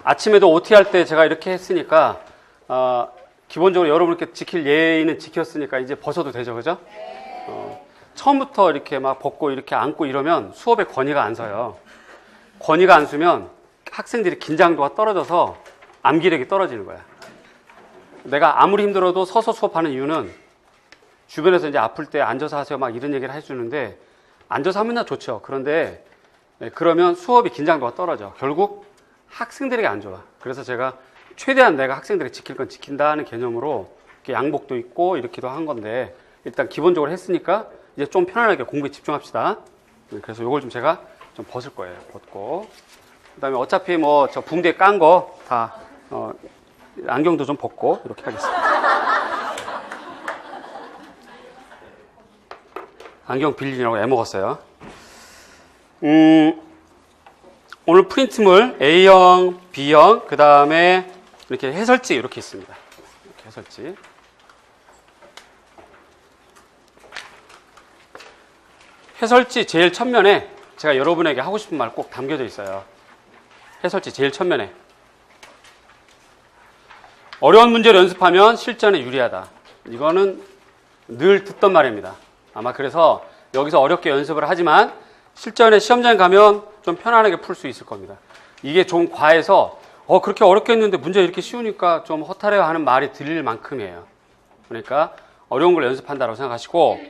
아침에도 OT 할 때 제가 이렇게 했으니까 기본적으로 여러분 이렇게 지킬 예의는 지켰으니까 이제 벗어도 되죠, 그죠? 처음부터 이렇게 막 벗고 이렇게 앉고 이러면 수업에 권위가 안 서요. 권위가 안 서면 학생들이 긴장도가 떨어져서 암기력이 떨어지는 거야. 내가 아무리 힘들어도 서서 수업하는 이유는 주변에서 이제 아플 때 앉아서 하세요 막 이런 얘기를 해주는데 앉아서 하면 좋죠. 그런데 그러면 수업이 긴장도가 떨어져. 결국 학생들에게 안 좋아. 그래서 제가 최대한 내가 학생들에게 지킬 건 지킨다는 개념으로 이렇게 양복도 입고 이렇게도 한 건데 일단 기본적으로 했으니까 이제 좀 편안하게 공부에 집중합시다. 그래서 이걸 좀 제가 좀 벗을 거예요. 벗고 그다음에 어차피 뭐 저 붕대 깐 거 다 안경도 좀 벗고 이렇게 하겠습니다. 안경 빌리느라고 애먹었어요. 오늘 프린트물 A형, B형, 그 다음에 이렇게 해설지 이렇게 있습니다. 이렇게 해설지. 해설지 제일 첫면에 제가 여러분에게 하고 싶은 말 꼭 담겨져 있어요. 해설지 제일 첫면에. 어려운 문제를 연습하면 실전에 유리하다. 이거는 늘 듣던 말입니다. 아마 그래서 여기서 어렵게 연습을 하지만 실전에 시험장 가면 좀 편안하게 풀 수 있을 겁니다. 이게 좀 과해서 그렇게 어렵게 했는데 문제 이렇게 쉬우니까 좀 허탈해요 하는 말이 들릴 만큼이에요. 그러니까 어려운 걸 연습한다고 생각하시고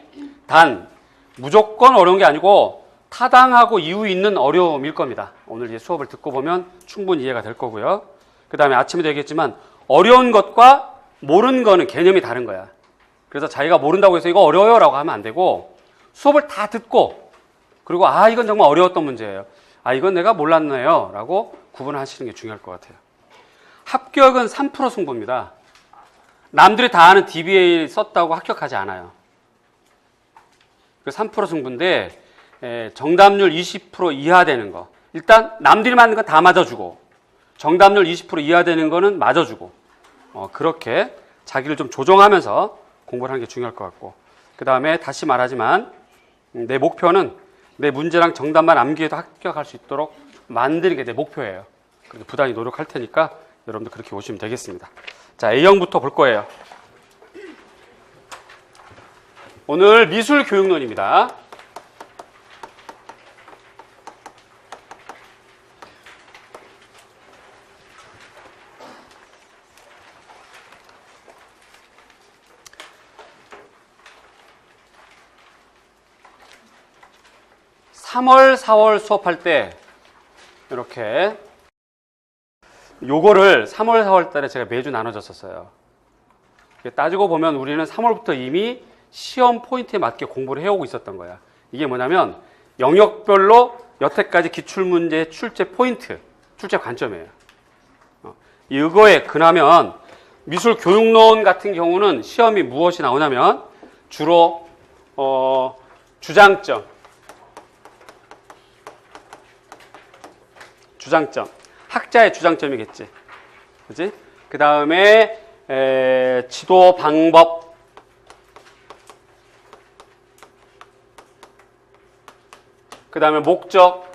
단 무조건 어려운 게 아니고 타당하고 이유 있는 어려움일 겁니다. 오늘 이제 수업을 듣고 보면 충분히 이해가 될 거고요. 그 다음에 아침에도 얘기했지만 어려운 것과 모르는 거는 개념이 다른 거야. 그래서 자기가 모른다고 해서 이거 어려워요 라고 하면 안 되고 수업을 다 듣고 그리고 이건 정말 어려웠던 문제예요. 이건 내가 몰랐네요 라고 구분하시는 게 중요할 것 같아요. 합격은 3% 승부입니다. 남들이 다 아는 DBA 썼다고 합격하지 않아요. 3% 승부인데 정답률 20% 이하 되는 거. 일단 남들이 맞는 건 다 맞아주고 정답률 20% 이하 되는 거는 맞아주고 그렇게 자기를 좀 조정하면서 공부를 하는 게 중요할 것 같고 그 다음에 다시 말하지만 내 목표는 내 문제랑 정답만 암기해도 합격할 수 있도록 만드는 게 내 목표예요. 그렇게 부단히 노력할 테니까 여러분도 그렇게 오시면 되겠습니다. 자, A형부터 볼 거예요. 오늘 미술교육론입니다. (3월) (4월) 수업할 때 이렇게 요거를 3월 4월 달에 제가 매주 나눠줬었어요. 따지고 보면 우리는 3월부터 이미 시험 포인트에 맞게 공부를 해오고 있었던 거야. 이게 뭐냐면 영역별로 여태까지 기출문제 출제 포인트, 출제 관점이에요. 이거에 근하면 미술교육론 같은 경우는 시험이 무엇이 나오냐면 주로 주장점, 학자의 주장점이겠지. 그지? 그 다음에 지도 방법, 그 다음에 목적,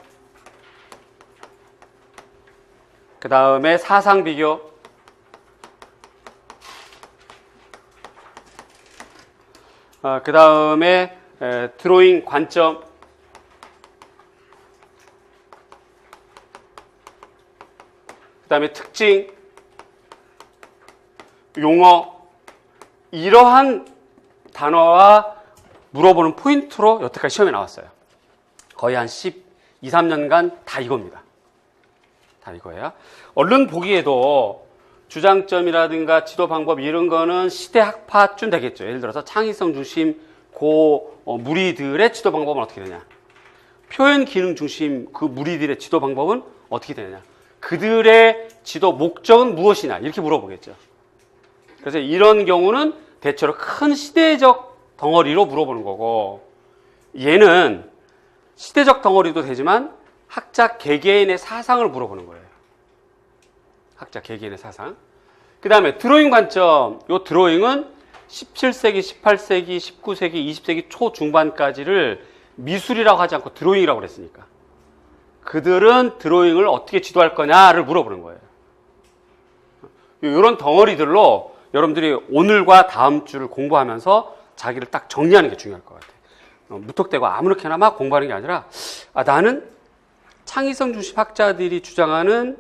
그 다음에 사상 비교, 그 다음에 드로잉 관점, 그 다음에 특징, 용어, 이러한 단어와 물어보는 포인트로 여태까지 시험에 나왔어요. 거의 한 12, 13년간 다 이겁니다. 다 이거예요. 얼른 보기에도 주장점이라든가 지도 방법 이런 거는 시대 학파쯤 되겠죠. 예를 들어서 창의성 중심 무리들의 지도 방법은 어떻게 되냐. 표현 기능 중심 그 무리들의 지도 방법은 어떻게 되느냐. 그들의 지도 목적은 무엇이냐 이렇게 물어보겠죠. 그래서 이런 경우는 대체로 큰 시대적 덩어리로 물어보는 거고 얘는 시대적 덩어리도 되지만 학자 개개인의 사상을 물어보는 거예요. 학자 개개인의 사상. 그 다음에 드로잉 관점. 이 드로잉은 17세기, 18세기, 19세기, 20세기 초중반까지를 미술이라고 하지 않고 드로잉이라고 그랬으니까 그들은 드로잉을 어떻게 지도할 거냐를 물어보는 거예요. 이런 덩어리들로 여러분들이 오늘과 다음 주를 공부하면서 자기를 딱 정리하는 게 중요할 것 같아요. 무턱대고 아무렇게나 막 공부하는 게 아니라 나는 창의성 중심 학자들이 주장하는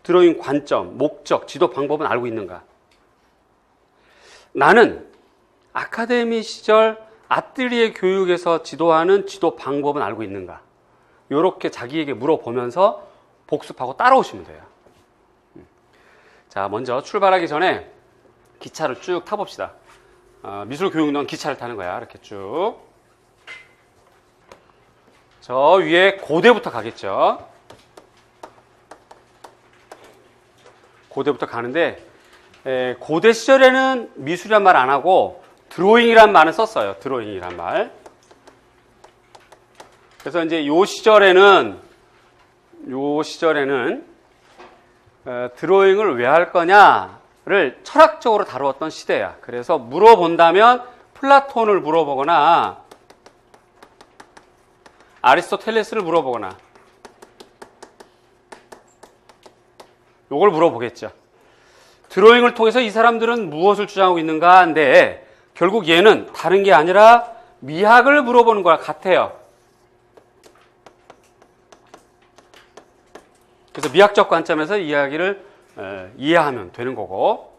드로잉 관점, 목적, 지도 방법은 알고 있는가? 나는 아카데미 시절 아뜰리에 교육에서 지도하는 지도 방법은 알고 있는가? 이렇게 자기에게 물어보면서 복습하고 따라오시면 돼요. 자, 먼저 출발하기 전에 기차를 쭉 타봅시다. 미술교육론 기차를 타는 거야. 이렇게 쭉. 저 위에 고대부터 가겠죠. 고대부터 가는데 고대 시절에는 미술이란 말 안 하고 드로잉이란 말은 썼어요. 드로잉이란 말. 그래서 이제 요 시절에는 드로잉을 왜 할 거냐를 철학적으로 다루었던 시대야. 그래서 물어본다면 플라톤을 물어보거나 아리스토텔레스를 물어보거나 요걸 물어보겠죠. 드로잉을 통해서 이 사람들은 무엇을 주장하고 있는가 한데 결국 얘는 다른 게 아니라 미학을 물어보는 거랑 같아요. 그래서 미학적 관점에서 이야기를 이해하면 되는 거고,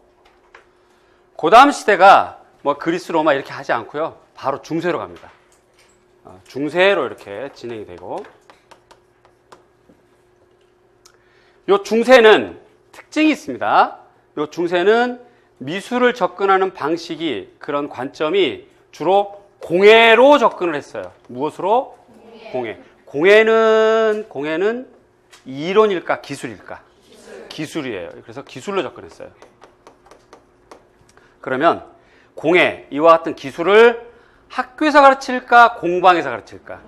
그 다음 시대가 뭐 그리스, 로마 이렇게 하지 않고요. 바로 중세로 갑니다. 중세로 이렇게 진행이 되고, 요 중세는 특징이 있습니다. 요 중세는 미술을 접근하는 방식이, 그런 관점이 주로 공예로 접근을 했어요. 무엇으로? 공예. 공예는 이론일까 기술일까? 기술이에요. 그래서 기술로 접근했어요. 그러면 공예, 이와 같은 기술을 학교에서 가르칠까? 공방에서 가르칠까?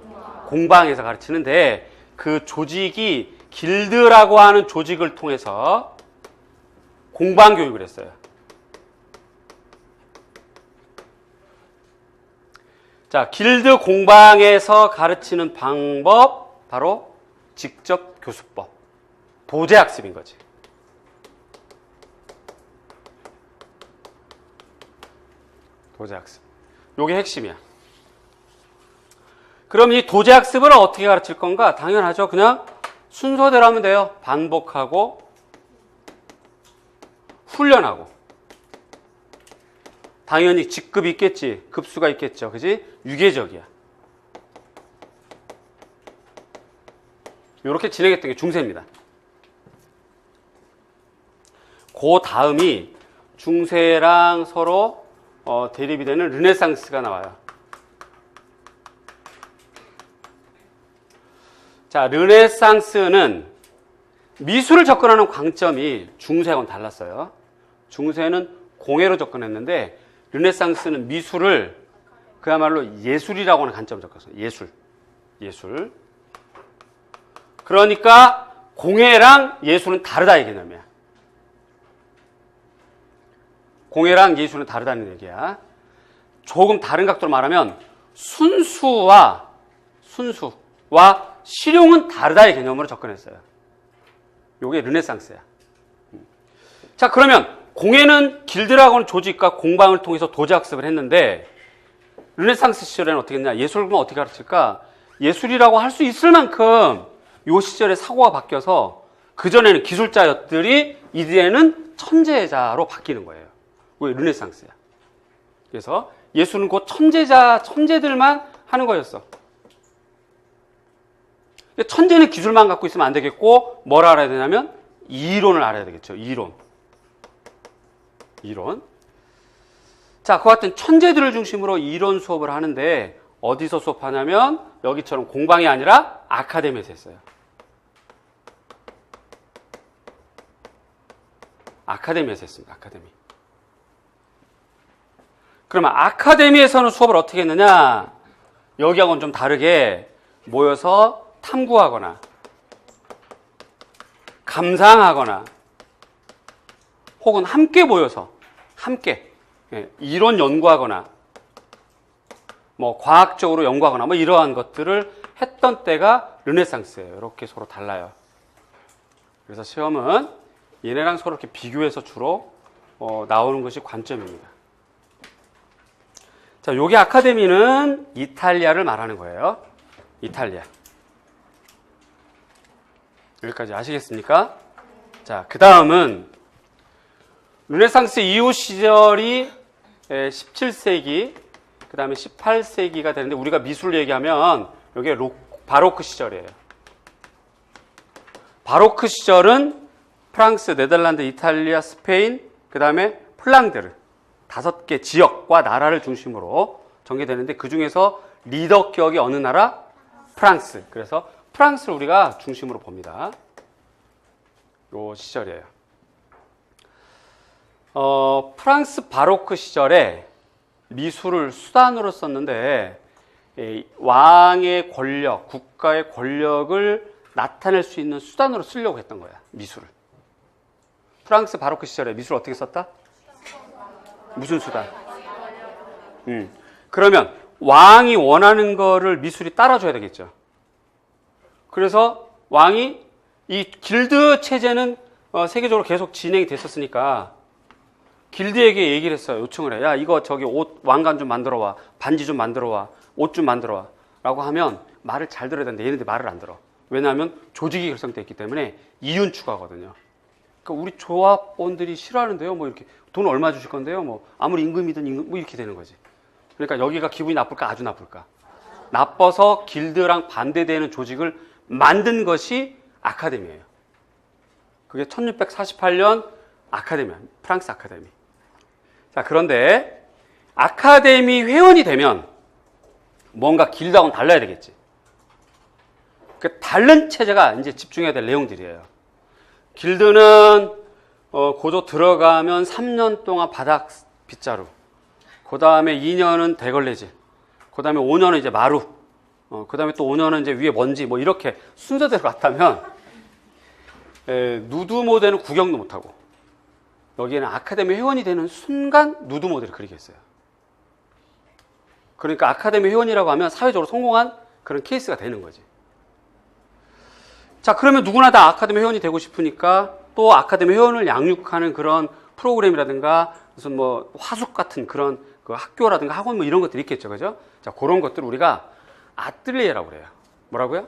공방에서 가르치는데 그 조직이 길드라고 하는 조직을 통해서 공방 교육을 했어요. 자, 길드 공방에서 가르치는 방법, 바로 직접 교수법, 도제학습인 거지. 도제학습. 요게 핵심이야. 그럼 이 도제학습을 어떻게 가르칠 건가? 당연하죠. 그냥 순서대로 하면 돼요. 반복하고 훈련하고. 당연히 직급이 있겠지. 급수가 있겠죠. 그지? 유계적이야. 이렇게 진행했던 게 중세입니다. 그 다음이 중세랑 서로 대립이 되는 르네상스가 나와요. 자, 르네상스는 미술을 접근하는 관점이 중세하고는 달랐어요. 중세는 공예로 접근했는데 르네상스는 미술을 그야말로 예술이라고 하는 관점으로 접근했어요. 예술. 그러니까 공예랑 예술은 다르다 이 개념이야. 공예랑 예술은 다르다는 얘기야. 조금 다른 각도로 말하면 순수와 실용은 다르다 이 개념으로 접근했어요. 요게 르네상스야. 자, 그러면 공예는 길드라고 하는 조직과 공방을 통해서 도제학습을 했는데 르네상스 시절에는 어떻게 했냐? 예술은 어떻게 가르칠까? 예술이라고 할 수 있을 만큼 요 시절에 사고가 바뀌어서 그전에는 기술자였들이 이제는 천재자로 바뀌는 거예요. 왜? 르네상스야. 그래서 예술은 곧 천재들만 하는 거였어. 천재는 기술만 갖고 있으면 안 되겠고 뭘 알아야 되냐면 이론을 알아야 되겠죠. 이론. 자, 그와 같은 천재들을 중심으로 이론 수업을 하는데 어디서 수업하냐면 여기처럼 공방이 아니라 아카데미에서 했어요. 아카데미에서 했습니다. 아카데미. 그러면 아카데미에서는 수업을 어떻게 했느냐? 여기하고는 좀 다르게 모여서 탐구하거나 감상하거나 혹은 함께 모여서 이론 연구하거나 뭐 과학적으로 연구하거나 뭐 이러한 것들을 했던 때가 르네상스예요. 이렇게 서로 달라요. 그래서 시험은 얘네랑 서로 이렇게 비교해서 주로 나오는 것이 관점입니다. 자, 요게 아카데미는 이탈리아를 말하는 거예요. 이탈리아. 여기까지 아시겠습니까? 자, 그 다음은 르네상스 이후 시절이 17세기, 그 다음에 18세기가 되는데 우리가 미술 얘기하면 여기에 바로크 시절이에요. 바로크 시절은 프랑스, 네덜란드, 이탈리아, 스페인, 그 다음에 플랑드르 5개 지역과 나라를 중심으로 전개되는데 그 중에서 리더격이 어느 나라? 프랑스. 그래서 프랑스를 우리가 중심으로 봅니다. 요 시절이에요. 프랑스 바로크 시절에 미술을 수단으로 썼는데 왕의 권력, 국가의 권력을 나타낼 수 있는 수단으로 쓰려고 했던 거야, 미술을. 프랑스 바로크 시절에 미술을 어떻게 썼다? 무슨 수단? 그러면 왕이 원하는 거를 미술이 따라줘야 되겠죠. 그래서 왕이 이 길드 체제는 세계적으로 계속 진행이 됐었으니까 길드에게 얘기를 했어요. 요청을 해. 야, 이거 저기 옷 왕관 좀 만들어 와. 반지 좀 만들어 와. 옷 좀 만들어 와. 라고 하면 말을 잘 들어야 되는데 얘네들 말을 안 들어. 왜냐하면 조직이 결성되어 있기 때문에 이윤 추구하거든요. 그러니까 우리 조합원들이 싫어하는데요. 뭐 이렇게 돈 얼마 주실 건데요. 뭐 아무리 임금이든 임금 뭐 이렇게 되는 거지. 그러니까 여기가 기분이 나쁠까 아주 나쁠까. 나빠서 길드랑 반대되는 조직을 만든 것이 아카데미예요. 그게 1648년 아카데미야. 프랑스 아카데미. 자, 그런데 아카데미 회원이 되면 뭔가 길드하고는 달라야 되겠지. 그 다른 체제가 이제 집중해야 될 내용들이에요. 길드는 고조 들어가면 3년 동안 바닥 빗자루, 그 다음에 2년은 대걸레질, 그 다음에 5년은 이제 마루, 그 다음에 또 5년은 이제 위에 먼지, 뭐 이렇게 순서대로 갔다면 누드 모델은 구경도 못하고 여기에는 아카데미 회원이 되는 순간 누드 모델을 그리겠어요. 그러니까 아카데미 회원이라고 하면 사회적으로 성공한 그런 케이스가 되는 거지. 자, 그러면 누구나 다 아카데미 회원이 되고 싶으니까 또 아카데미 회원을 양육하는 그런 프로그램이라든가 무슨 뭐 화숙 같은 그런 그 학교라든가 학원 뭐 이런 것들이 있겠죠. 그죠? 자, 그런 것들을 우리가 아뜰리에라고 그래요. 뭐라고요?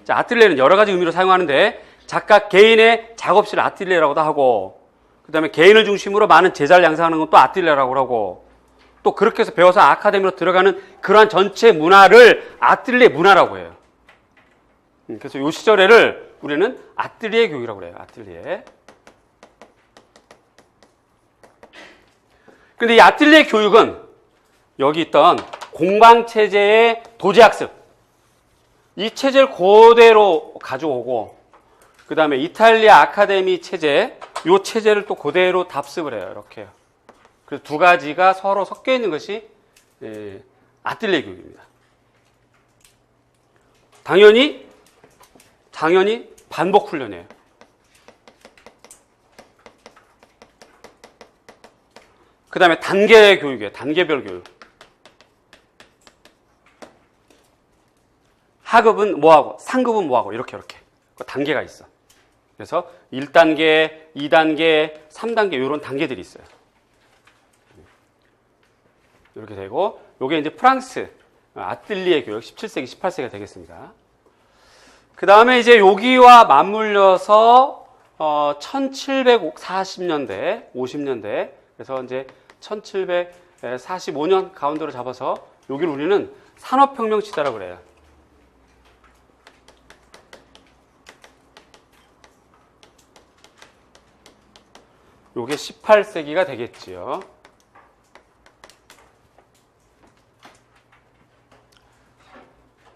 자, 아뜰리에는 여러 가지 의미로 사용하는데 작가 개인의 작업실 아뜰리에라고도 하고 그 다음에 개인을 중심으로 많은 제자를 양성하는 건 또 아뜰리에라고 하고 또 그렇게 해서 배워서 아카데미로 들어가는 그러한 전체 문화를 아뜰리에 문화라고 해요. 그래서 이 시절에를 우리는 아뜰리에 교육이라고 그래요. 아뜰리에. 근데 이 아뜰리에 교육은 여기 있던 공방체제의 도제학습, 이 체제를 그대로 가져오고 그 다음에 이탈리아 아카데미 체제, 이 체제를 또 그대로 답습을 해요. 이렇게요. 그래서 두 가지가 서로 섞여 있는 것이 아뜰리에 교육입니다. 당연히 반복 훈련이에요. 그 다음에 단계 교육이에요. 단계별 교육. 하급은 뭐하고 상급은 뭐하고 이렇게 단계가 있어. 그래서 1단계, 2단계, 3단계 이런 단계들이 있어요. 이렇게 되고 이게 이제 프랑스 아뜰리에 교육 17세기, 18세기가 되겠습니다. 그 다음에 이제 여기와 맞물려서 1740년대, 50년대 그래서 이제 1745년 가운데로 잡아서 여기를 우리는 산업혁명 시대라고 그래요. 요게 18세기가 되겠지요.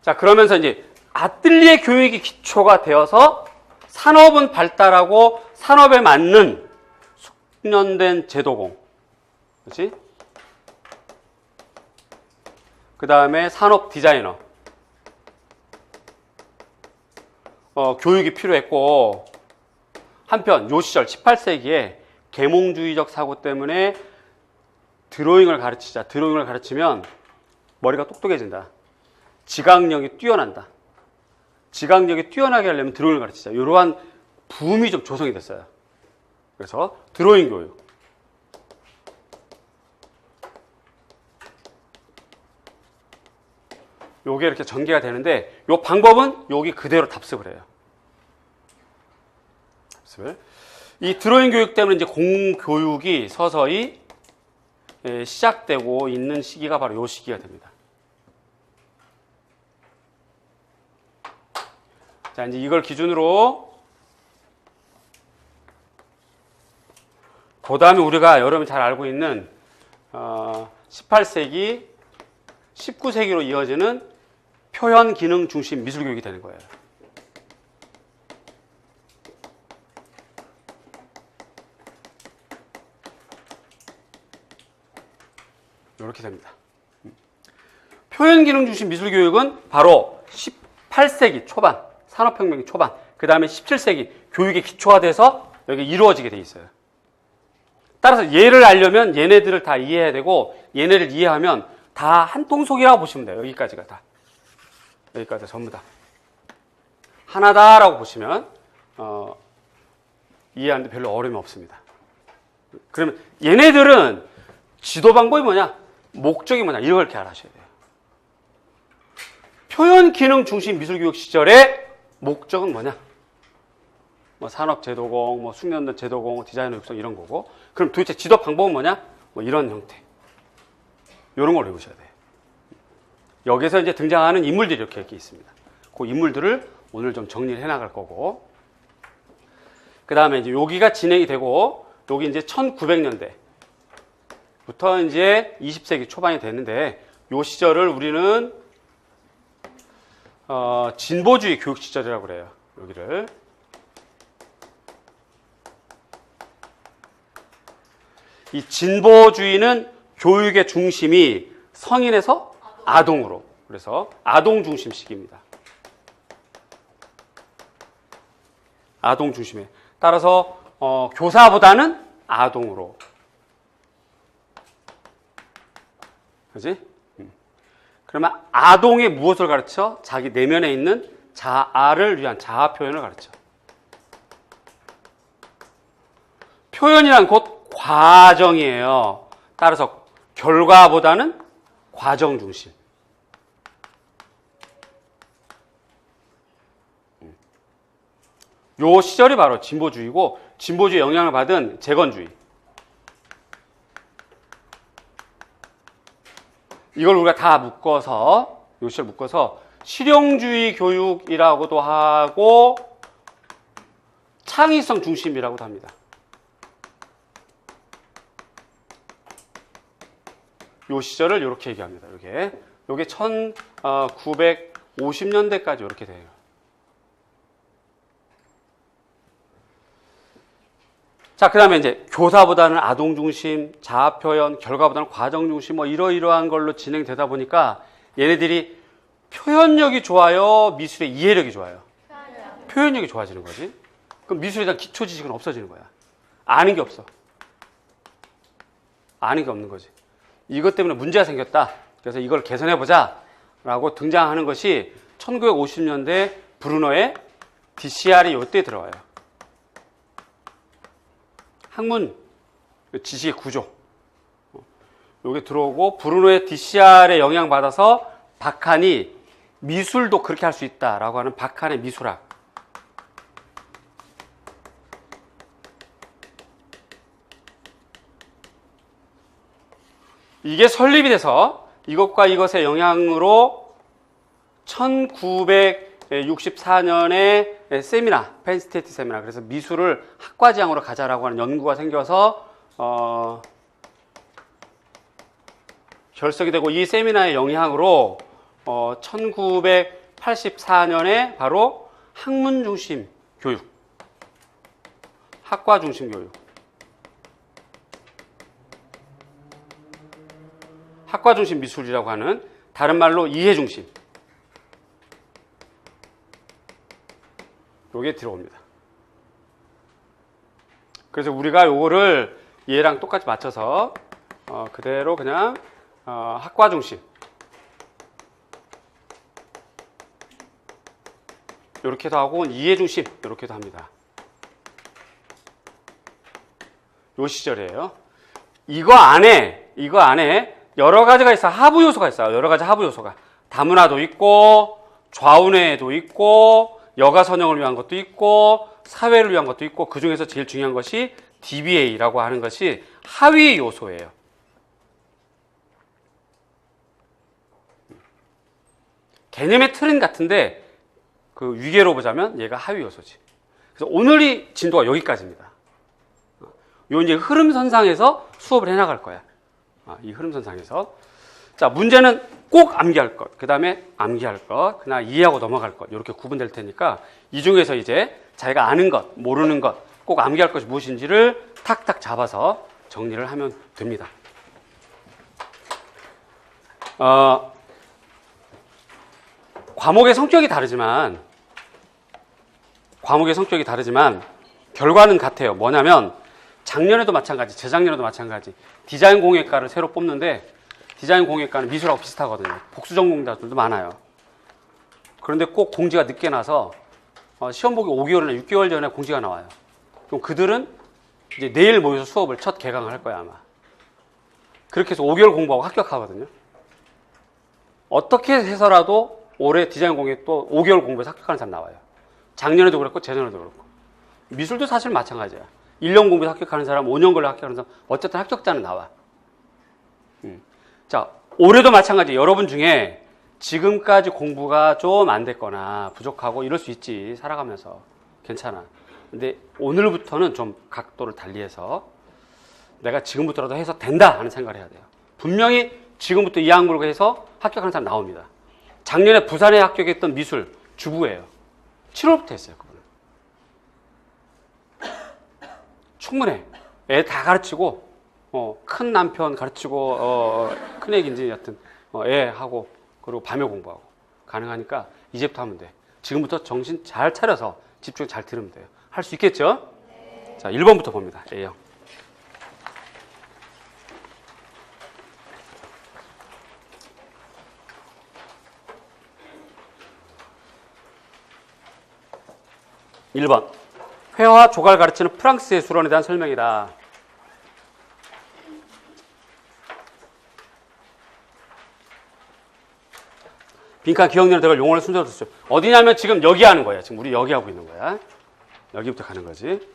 자, 그러면서 이제 아뜰리에 교육이 기초가 되어서 산업은 발달하고 산업에 맞는 숙련된 제도공, 그렇지? 그 다음에 산업 디자이너, 교육이 필요했고, 한편 요 시절 18세기에 계몽주의적 사고 때문에 드로잉을 가르치자. 드로잉을 가르치면 머리가 똑똑해진다. 지각력이 뛰어난다. 지각력이 뛰어나게 하려면 드로잉을 가르치자. 이러한 붐이 좀 조성이 됐어요. 그래서 드로잉 교육. 요게 이렇게 전개가 되는데 요 방법은 여기 그대로 답습을 해요. 답습을. 이 드로잉 교육 때문에 이제 공교육이 서서히 시작되고 있는 시기가 바로 요 시기가 됩니다. 자, 이제 이걸 기준으로 그 다음에 우리가 여러분이 잘 알고 있는 18세기, 19세기로 이어지는 표현 기능 중심 미술 교육이 되는 거예요. 이렇게 됩니다. 표현 기능 중심 미술 교육은 바로 18세기 초반, 산업혁명 초반, 그 다음에 17세기 교육의 기초가 돼서 여기 이루어지게 돼 있어요. 따라서 얘를 알려면 얘네들을 다 이해해야 되고 얘네를 이해하면 다 한 통속이라고 보시면 돼요. 여기까지가 다. 여기까지 전부 다. 하나다라고 보시면 이해하는데 별로 어려움이 없습니다. 그러면 얘네들은 지도 방법이 뭐냐? 목적이 뭐냐? 이렇게 알아셔야 돼요. 표현 기능 중심 미술교육 시절의 목적은 뭐냐? 뭐 산업제도공, 뭐 숙련도 제도공, 디자이너 육성 이런 거고. 그럼 도대체 지도 방법은 뭐냐? 뭐 이런 형태. 이런 걸 외우셔야 돼요. 여기서 이제 등장하는 인물들이 이렇게 있습니다. 그 인물들을 오늘 좀 정리를 해 나갈 거고. 그 다음에 이제 여기가 진행이 되고, 여기 이제 1900년대부터 이제 20세기 초반이 됐는데, 요 시절을 우리는, 진보주의 교육 시절이라고 그래요. 여기를. 이 진보주의는 교육의 중심이 성인에서 아동으로. 그래서 아동 중심 시기입니다. 아동 중심에. 따라서 교사보다는 아동으로. 그지? 그러면 아동이 무엇을 가르쳐? 자기 내면에 있는 자아를 위한 자아 표현을 가르쳐. 표현이란 곧 과정이에요. 따라서 결과보다는 과정 중심. 요 시절이 바로 진보주의고, 진보주의 영향을 받은 재건주의. 이걸 우리가 다 묶어서, 요 시절 묶어서 실용주의 교육이라고도 하고 창의성 중심이라고도 합니다. 요 시절을 이렇게 얘기합니다. 요게 1950년대까지 이렇게 돼요. 자, 그 다음에 이제 교사보다는 아동 중심, 자아 표현, 결과보다는 과정 중심, 뭐 이러이러한 걸로 진행되다 보니까 얘네들이 표현력이 좋아요, 미술의 이해력이 좋아요? 표현력이 좋아지는 거지. 그럼 미술에 대한 기초 지식은 없어지는 거야. 아는 게 없어. 아는 게 없는 거지. 이것 때문에 문제가 생겼다. 그래서 이걸 개선해보자 라고 등장하는 것이 1950년대 브루너의 DCR이 이때 들어와요. 학문 지식의 구조. 여기 들어오고 브루노의 DCR에 영향받아서 박한이 미술도 그렇게 할 수 있다라고 하는 박한의 미술학. 이게 설립이 돼서 이것과 이것의 영향으로 1964년에 세미나, 펜스테이트 세미나, 그래서 미술을 학과지향으로 가자라고 하는 연구가 생겨서 결석이 되고, 이 세미나의 영향으로 1984년에 바로 학문 중심 교육, 학과 중심 교육, 학과 중심 미술이라고 하는, 다른 말로 이해 중심, 요게 들어옵니다. 그래서 우리가 요거를 얘랑 똑같이 맞춰서 그대로 그냥 학과 중심 요렇게도 하고 이해 중심 요렇게도 합니다. 요 시절이에요. 이거 안에 여러 가지가 있어. 하부 요소가 있어요. 여러 가지 하부 요소가. 다문화도 있고, 좌운회도 있고, 여가 선영을 위한 것도 있고, 사회를 위한 것도 있고, 그 중에서 제일 중요한 것이 DBA라고 하는 것이 하위 요소예요. 개념의 틀은 같은데, 그 위계로 보자면 얘가 하위 요소지. 그래서 오늘이 진도가 여기까지입니다. 요 이제 흐름선상에서 수업을 해나갈 거야. 이 흐름선상에서. 자, 문제는 꼭 암기할 것, 그 다음에 암기할 것, 그냥 이해하고 넘어갈 것, 이렇게 구분될 테니까 이 중에서 이제 자기가 아는 것, 모르는 것, 꼭 암기할 것이 무엇인지를 탁탁 잡아서 정리를 하면 됩니다. 과목의 성격이 다르지만 결과는 같아요. 뭐냐면 작년에도 마찬가지, 재작년에도 마찬가지. 디자인 공예과를 새로 뽑는데 디자인 공예과는 미술하고 비슷하거든요. 복수 전공자들도 많아요. 그런데 꼭 공지가 늦게 나서 시험 보기 5개월이나 6개월 전에 공지가 나와요. 그럼 그들은 이제 내일 모여서 수업을 첫 개강을 할 거야, 아마. 그렇게 해서 5개월 공부하고 합격하거든요. 어떻게 해서라도 올해 디자인 공예 또 5개월 공부해서 합격하는 사람 나와요. 작년에도 그렇고 재작년에도 그렇고. 미술도 사실 마찬가지야. 1년 공부해서 합격하는 사람, 5년 걸려 합격하는 사람, 어쨌든 합격자는 나와. 자, 올해도 마찬가지. 여러분 중에 지금까지 공부가 좀 안 됐거나 부족하고 이럴 수 있지. 살아가면서. 괜찮아. 근데 오늘부터는 좀 각도를 달리해서 내가 지금부터라도 해서 된다 하는 생각을 해야 돼요. 분명히 지금부터 이 학물고 해서 합격하는 사람 나옵니다. 작년에 부산에 합격했던 미술 주부예요. 7월부터 했어요, 그분은. 충분해. 애 다 가르치고, 큰 남편 가르치고, 큰 애기인지 여튼, 애 하고, 그리고 밤에 공부하고. 가능하니까 이제부터 하면 돼. 지금부터 정신 잘 차려서 집중 잘 들으면 돼요. 할 수 있겠죠? 네. 자, 1번부터 봅니다. A형. (1번) 회화 조각을 가르치는 프랑스 예술원에 대한 설명이다. 빈칸 기억력을 들어갈 용어를 순서로 쓰죠. 어디냐면 지금 여기 하는 거야. 지금 우리 여기 하고 있는 거야. 여기부터 가는 거지.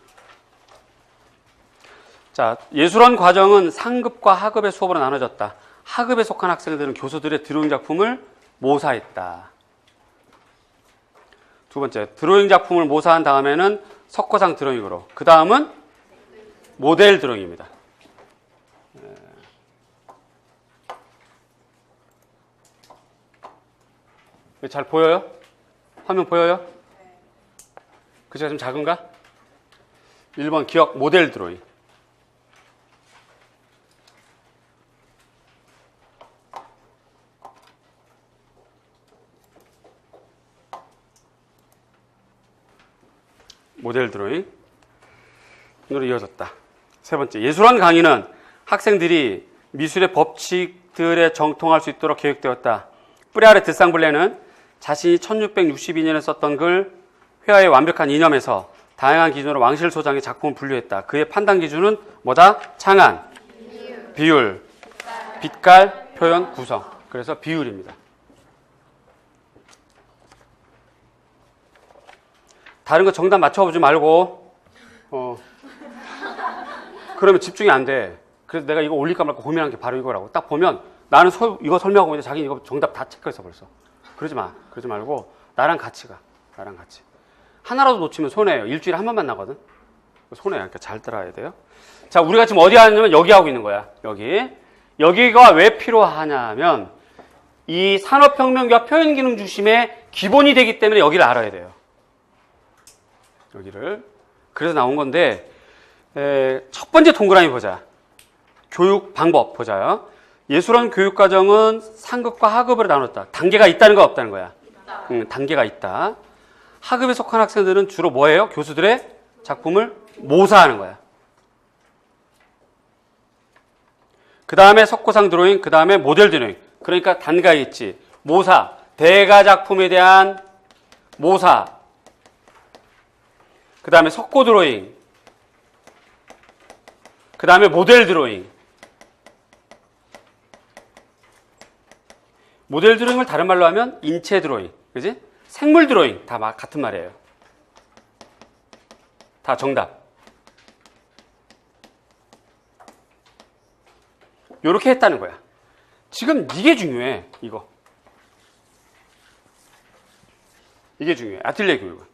자, 예술원 과정은 상급과 하급의 수업으로 나눠졌다. 하급에 속한 학생들은 교수들의 드로잉 작품을 모사했다. 두 번째, 드로잉 작품을 모사한 다음에는 석고상 드로잉으로. 그 다음은 모델 드로잉입니다. 잘 보여요? 화면 보여요? 그치가 좀 작은가? 1번 기억 모델 드로잉. 모델 드로잉. 으로 이어졌다. 세 번째, 예술원 강의는 학생들이 미술의 법칙들에 정통할 수 있도록 계획되었다. 뿌리 아래 드상블레는 자신이 1662년에 썼던 글 회화의 완벽한 이념에서 다양한 기준으로 왕실 소장의 작품을 분류했다. 그의 판단 기준은 뭐다? 창안, 비율, 빛깔, 표현, 구성. 그래서 비율입니다. 다른 거 정답 맞춰보지 말고 그러면 집중이 안 돼. 그래서 내가 이거 올릴까 말까 고민한 게 바로 이거라고. 딱 보면 나는 이거 설명하고 있는데 자기는 이거 정답 다 체크했어 벌써. 그러지 마. 그러지 말고 나랑 같이 가. 나랑 같이. 하나라도 놓치면 손해예요. 일주일에 한 번만 나거든. 손해야. 그러니까 잘 따라야 돼요. 자, 우리가 지금 어디 하냐면 여기 하고 있는 거야. 여기. 여기가 왜 필요하냐면 이 산업혁명과 표현기능 중심의 기본이 되기 때문에 여기를 알아야 돼요. 여기를. 그래서 나온 건데 첫 번째 동그라미 보자. 교육 방법 보자요. 예술원 교육과정은 상급과 하급으로 나눴다. 단계가 있다는 거 없다는 거야? 단계가 있다. 하급에 속한 학생들은 주로 뭐예요? 교수들의 작품을 모사하는 거야. 그 다음에 석고상 드로잉, 그 다음에 모델 드로잉. 그러니까 단가에 있지. 모사, 대가 작품에 대한 모사. 그 다음에 석고 드로잉. 그 다음에 모델 드로잉. 모델 드로잉을 다른 말로 하면 인체 드로잉. 그지? 생물 드로잉. 다 같은 말이에요. 다 정답. 요렇게 했다는 거야. 지금 이게 중요해. 이게 중요해. 아틀리에 교육은.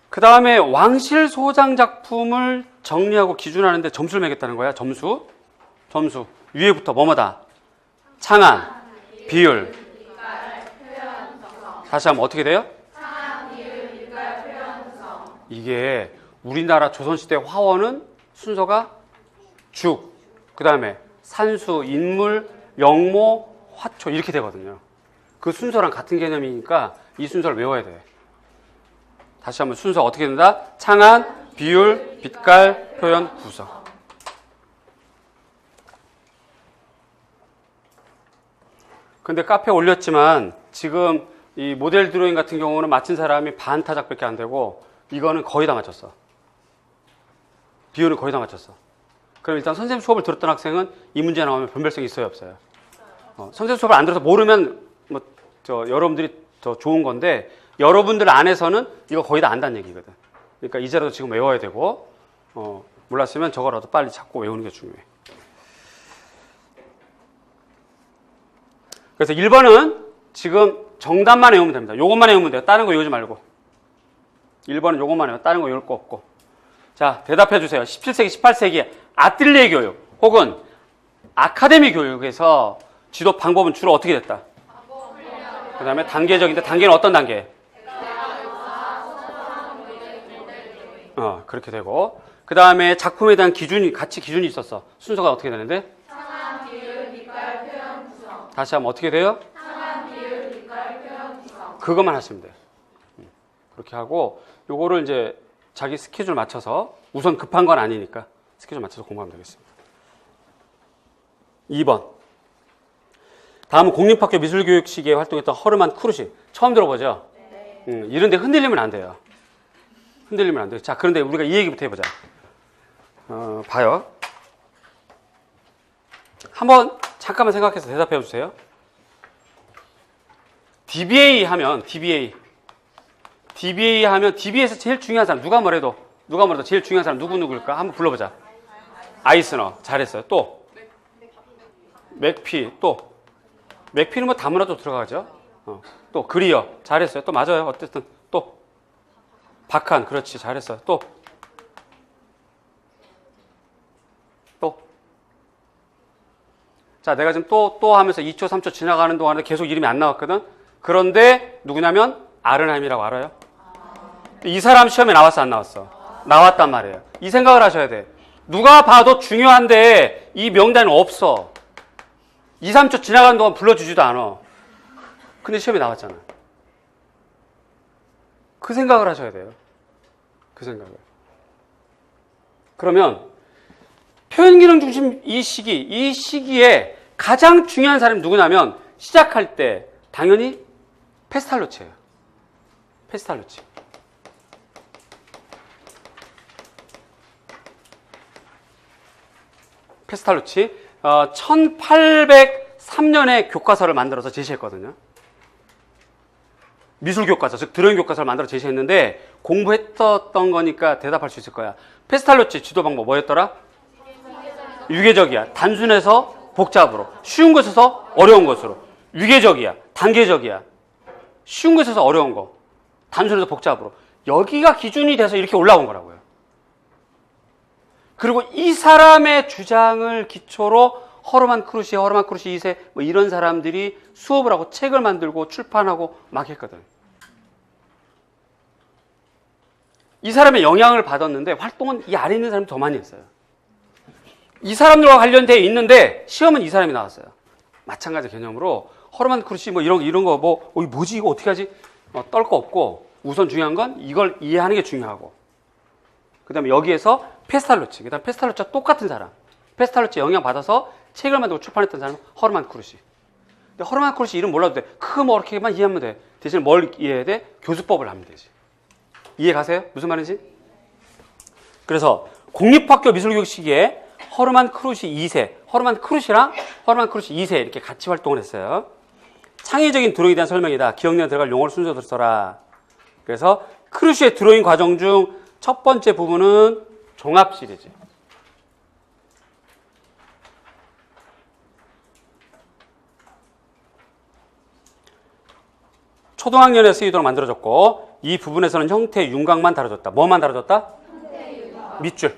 그 다음에 왕실 소장 작품을 정리하고 기준하는데 점수를 매겼다는 거야. 점수. 위에부터 뭐뭐다. 창안, 비율. 다시 한번 어떻게 돼요? 이게 우리나라 조선시대 화원은 순서가 죽, 그 다음에 산수, 인물, 영모, 화초 이렇게 되거든요. 그 순서랑 같은 개념이니까 이 순서를 외워야 돼. 다시 한번 순서 어떻게 된다? 창안, 비율, 빛깔, 표현, 구성. 근데 카페에 올렸지만 지금 이 모델 드로잉 같은 경우는 맞힌 사람이 반 타작밖에 안 되고 이거는 거의 다 맞췄어. 비율은 거의 다 맞췄어. 그럼 일단 선생님 수업을 들었던 학생은 이 문제 나오면 변별성이 있어요, 없어요? 선생님 수업을 안 들어서 모르면 여러분들이 더 좋은 건데 여러분들 안에서는 이거 거의 다 안다는 얘기거든. 그러니까 이제라도 지금 외워야 되고 몰랐으면 저거라도 빨리 찾고 외우는 게 중요해. 그래서 1번은 지금 정답만 외우면 됩니다. 요것만 외우면 돼요. 다른 거 외우지 말고. 1번은 요것만 외우면 다른 거 외울 거 없고. 자, 대답해 주세요. 17세기, 18세기 아틀리에 교육 혹은 아카데미 교육에서 지도 방법은 주로 어떻게 됐다? 그 다음에 단계적인데 단계는 어떤 단계? 그렇게 되고 그 다음에 작품에 대한 기준이 같이 기준이 있었어. 순서가 어떻게 되는데? 창안, 비율, 빛깔, 표현, 구성. 다시 하면 어떻게 돼요? 창안, 비율, 빛깔, 표현, 구성. 그것만 하시면 돼요. 그렇게 하고 요거를 이제 자기 스케줄 맞춰서 우선 급한 건 아니니까 스케줄 맞춰서 공부하면 되겠습니다. 2번. 다음은 공립학교 미술교육 시기에 활동했던 허르만 크루시. 처음 들어보죠? 네. 이런데 흔들리면 안 돼요. 흔들리면 안 돼요. 자, 그런데 우리가 이 얘기부터 해보자. 봐요. 한번 잠깐만 생각해서 대답해 주세요. DBA 하면 DBA에서 제일 중요한 사람 누가 뭐래도 제일 중요한 사람 누구일까? 한번 불러보자. 아이스너 잘했어요. 또 맥피 또 맥피는 뭐 다문화도 들어가죠. 또 그리어 잘했어요. 또 맞아요. 어쨌든 또 박한 그렇지 잘했어요. 또 자, 내가 지금 또 하면서 2초 3초 지나가는 동안에 계속 이름이 안 나왔거든. 그런데 누구냐면 아른하임이라고 알아요? 이 사람 시험에 나왔어 안 나왔어? 나왔단 말이에요. 이 생각을 하셔야 돼. 누가 봐도 중요한데 이 명단이 없어. 2, 3초 지나가는 동안 불러주지도 않아. 근데 시험에 나왔잖아. 그 생각을 하셔야 돼요. 그 생각을. 그러면 표현기능 중심 이 시기에 가장 중요한 사람이 누구냐면 시작할 때 당연히 페스탈로치예요. 페스탈로치. 페스탈로치 1803년에 교과서를 만들어서 제시했거든요. 미술 교과서, 즉 드로잉 교과서를 만들어 제시했는데 공부했던 거니까 대답할 수 있을 거야. 페스탈로치 지도 방법 뭐였더라? 유계적이야. 단순해서 복잡으로. 쉬운 것에서 어려운 것으로. 유계적이야. 단계적이야. 쉬운 것에서 어려운 거. 단순해서 복잡으로. 여기가 기준이 돼서 이렇게 올라온 거라고요. 그리고 이 사람의 주장을 기초로 허르만 크루시 2세 뭐 이런 사람들이 수업을 하고 책을 만들고 출판하고 막 했거든. 이 사람의 영향을 받았는데 활동은 이 아래 있는 사람이 더 많이 했어요. 이 사람들과 관련되어 있는데 시험은 이 사람이 나왔어요. 마찬가지 개념으로 허르만 크루시 뭐 이런 거 뭐지 이거 어떻게 하지? 떨 거 없고 우선 중요한 건 이걸 이해하는 게 중요하고 그 다음에 여기에서 페스탈로치, 그 다음에 페스탈로치와 똑같은 사람 페스탈로치 영향 받아서 책을 만들고 출판했던 사람은 허르만 크루시. 근데 허르만 크루시 이름 몰라도 돼. 크게 뭐 이렇게만 이해하면 돼. 대신 뭘 이해해야 돼? 교수법을 하면 되지. 이해 가세요? 무슨 말인지? 그래서 공립학교 미술교육 시기에 허르만 크룻이 2세, 허르만 크룻이랑 허르만 크룻이 2세 이렇게 같이 활동을 했어요. 창의적인 드로잉에 대한 설명이다. 기억력에 들어갈 용어를 순서대로 써라. 그래서 크룻의 드로잉 과정 중 첫 번째 부분은 종합 시리즈. 초등학년에 쓰이도록 만들어졌고 이 부분에서는 형태 윤곽만 다뤄졌다. 뭐만 다뤄졌다? 밑줄.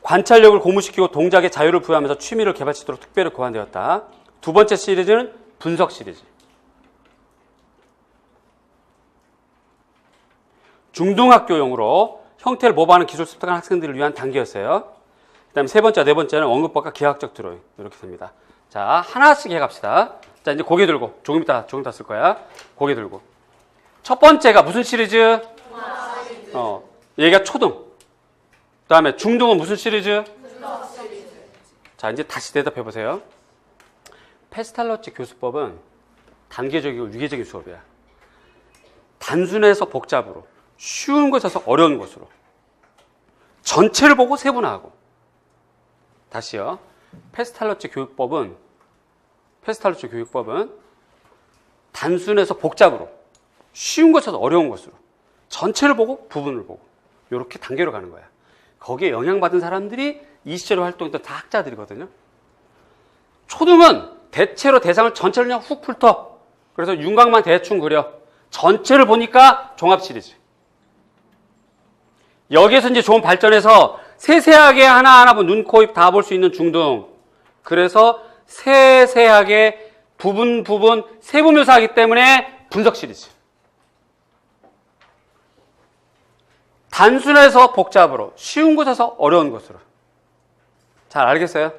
관찰력을 고무시키고 동작에 자유를 부여하면서 취미를 개발시도록 특별히 고안되었다. 두 번째 시리즈는 분석 시리즈. 중등학교용으로 형태를 모방하는 기술 습득한 학생들을 위한 단계였어요. 그 다음에 세 번째, 네 번째는 언급법과 기하학적 드로잉. 이렇게 됩니다. 자, 하나씩 해갑시다. 자, 이제 고개 들고. 조금 이따 쓸 거야. 고개 들고. 첫 번째가 무슨 시리즈? 얘가 초등. 그 다음에 중등은 무슨 시리즈? 자, 이제 다시 대답해 보세요. 페스탈러치 교수법은 단계적이고 유계적인 수업이야. 단순해서 복잡으로, 쉬운 것에서 어려운 것으로, 전체를 보고 세분화하고. 다시요. 페스탈러치 교육법은 단순해서 복잡으로, 쉬운 것에서 어려운 것으로, 전체를 보고 부분을 보고 이렇게 단계로 가는 거야. 거기에 영향받은 사람들이 이 시절에 활동했던 다 학자들이거든요. 초등은 대체로 대상을 전체를 그냥 훅 훑어. 그래서 윤곽만 대충 그려. 전체를 보니까 종합 시리즈. 여기에서 이제 좋은 발전해서 세세하게 하나하나 눈, 코, 입 다 볼 수 있는 중등. 그래서 세세하게 부분 세부 묘사하기 때문에 분석 시리즈. 단순해서 복잡으로, 쉬운 곳에서 어려운 곳으로. 잘 알겠어요?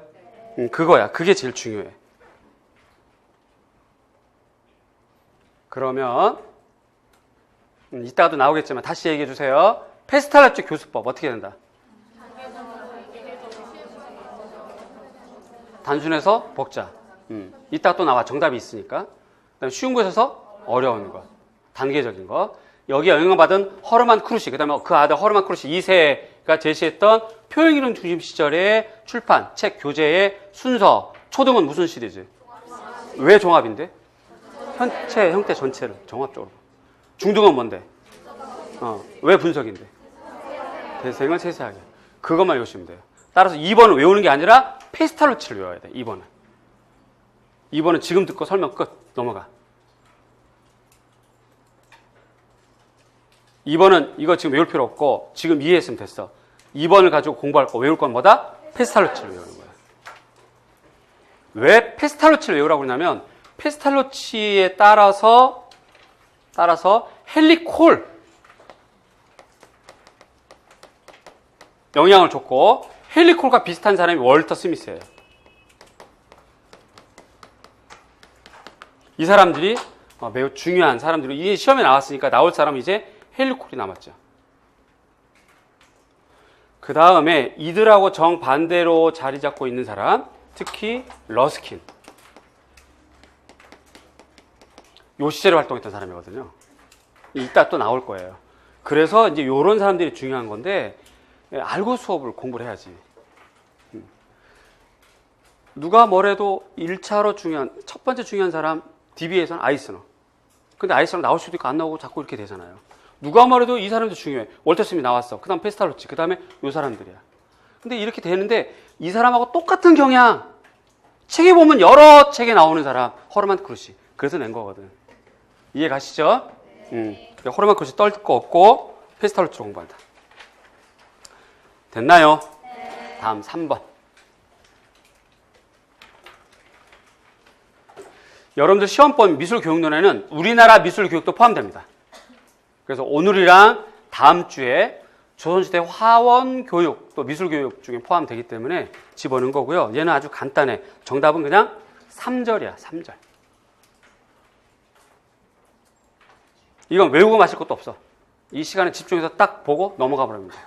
그거야. 그게 제일 중요해. 그러면 이따가도 나오겠지만 다시 얘기해 주세요. 페스탈러치 교수법 어떻게 된다? 단순해서 복잡. 이따가 또 나와. 정답이 있으니까. 그다음에 쉬운 곳에서 어려운 것. 단계적인 것. 여기에 영향받은 허르만 크룻이, 그 다음에 그 아들 허르만 크룻이 2세가 제시했던 표현이론 중심 시절의 출판, 책, 교재의 순서. 초등은 무슨 시리즈? 왜 종합인데? 형태 전체를 종합적으로. 중등은 뭔데? 왜 분석인데? 대생을 세세하게. 그것만 외우시면 돼요. 따라서 2번은 외우는 게 아니라 페스탈러치를 외워야 돼. 2번은 지금 듣고 설명 끝. 넘어가. 2번은 이거 지금 외울 필요 없고 지금 이해했으면 됐어. 2번을 가지고 공부할 거 외울 건 뭐다? 페스탈러치를 외우는 거야. 왜 페스탈러치를 외우라고 그러냐면 페스탈러치에 따라서 헨리 콜 영향을 줬고 헨리 콜과 비슷한 사람이 월터 스미스예요. 이 사람들이 매우 중요한 사람들이 이게 시험에 나왔으니까 나올 사람은 이제 헨리 콜이 남았죠. 그 다음에 이들하고 정반대로 자리 잡고 있는 사람, 특히 러스킨. 요 시절에 활동했던 사람이거든요. 이따 또 나올 거예요. 그래서 이제 요런 사람들이 중요한 건데 알고 수업을 공부를 해야지. 누가 뭐래도 1차로 첫 번째 중요한 사람 DB에서는 아이스너. 근데 아이스너 나올 수도 있고 안 나오고 자꾸 이렇게 되잖아요. 누가 말해도 이 사람도 중요해. 월터 스미스 나왔어. 그 다음 페스탈로치. 그 다음에 요 사람들이야. 근데 이렇게 되는데 이 사람하고 똑같은 경향. 책에 보면 여러 책에 나오는 사람. 허르만 크룻이. 그래서 낸 거거든. 이해 가시죠? 허르만 크룻이 떨 거 없고 페스탈로치로 공부한다. 됐나요? 네. 다음 3번. 여러분들 시험법 미술교육론에는 우리나라 미술교육도 포함됩니다. 그래서 오늘이랑 다음 주에 조선시대 화원교육 또 미술교육 중에 포함되기 때문에 집어넣은 거고요. 얘는 아주 간단해. 정답은 그냥 3절이야. 3절. 이건 외우고 마실 것도 없어. 이 시간에 집중해서 딱 보고 넘어가 버립니다.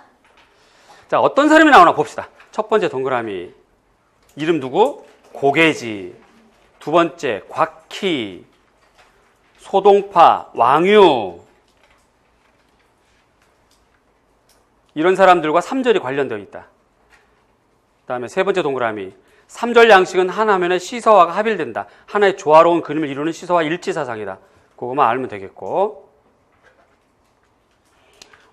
자, 어떤 사람이 나오나 봅시다. 첫 번째 동그라미. 이름 누구? 고개지. 두 번째 곽희. 소동파, 왕유 이런 사람들과 3절이 관련되어 있다. 그 다음에 세 번째 동그라미 3절 양식은 한 화면에 시서화가 합일된다. 하나의 조화로운 그림을 이루는 시서와 일치사상이다. 그거만 알면 되겠고,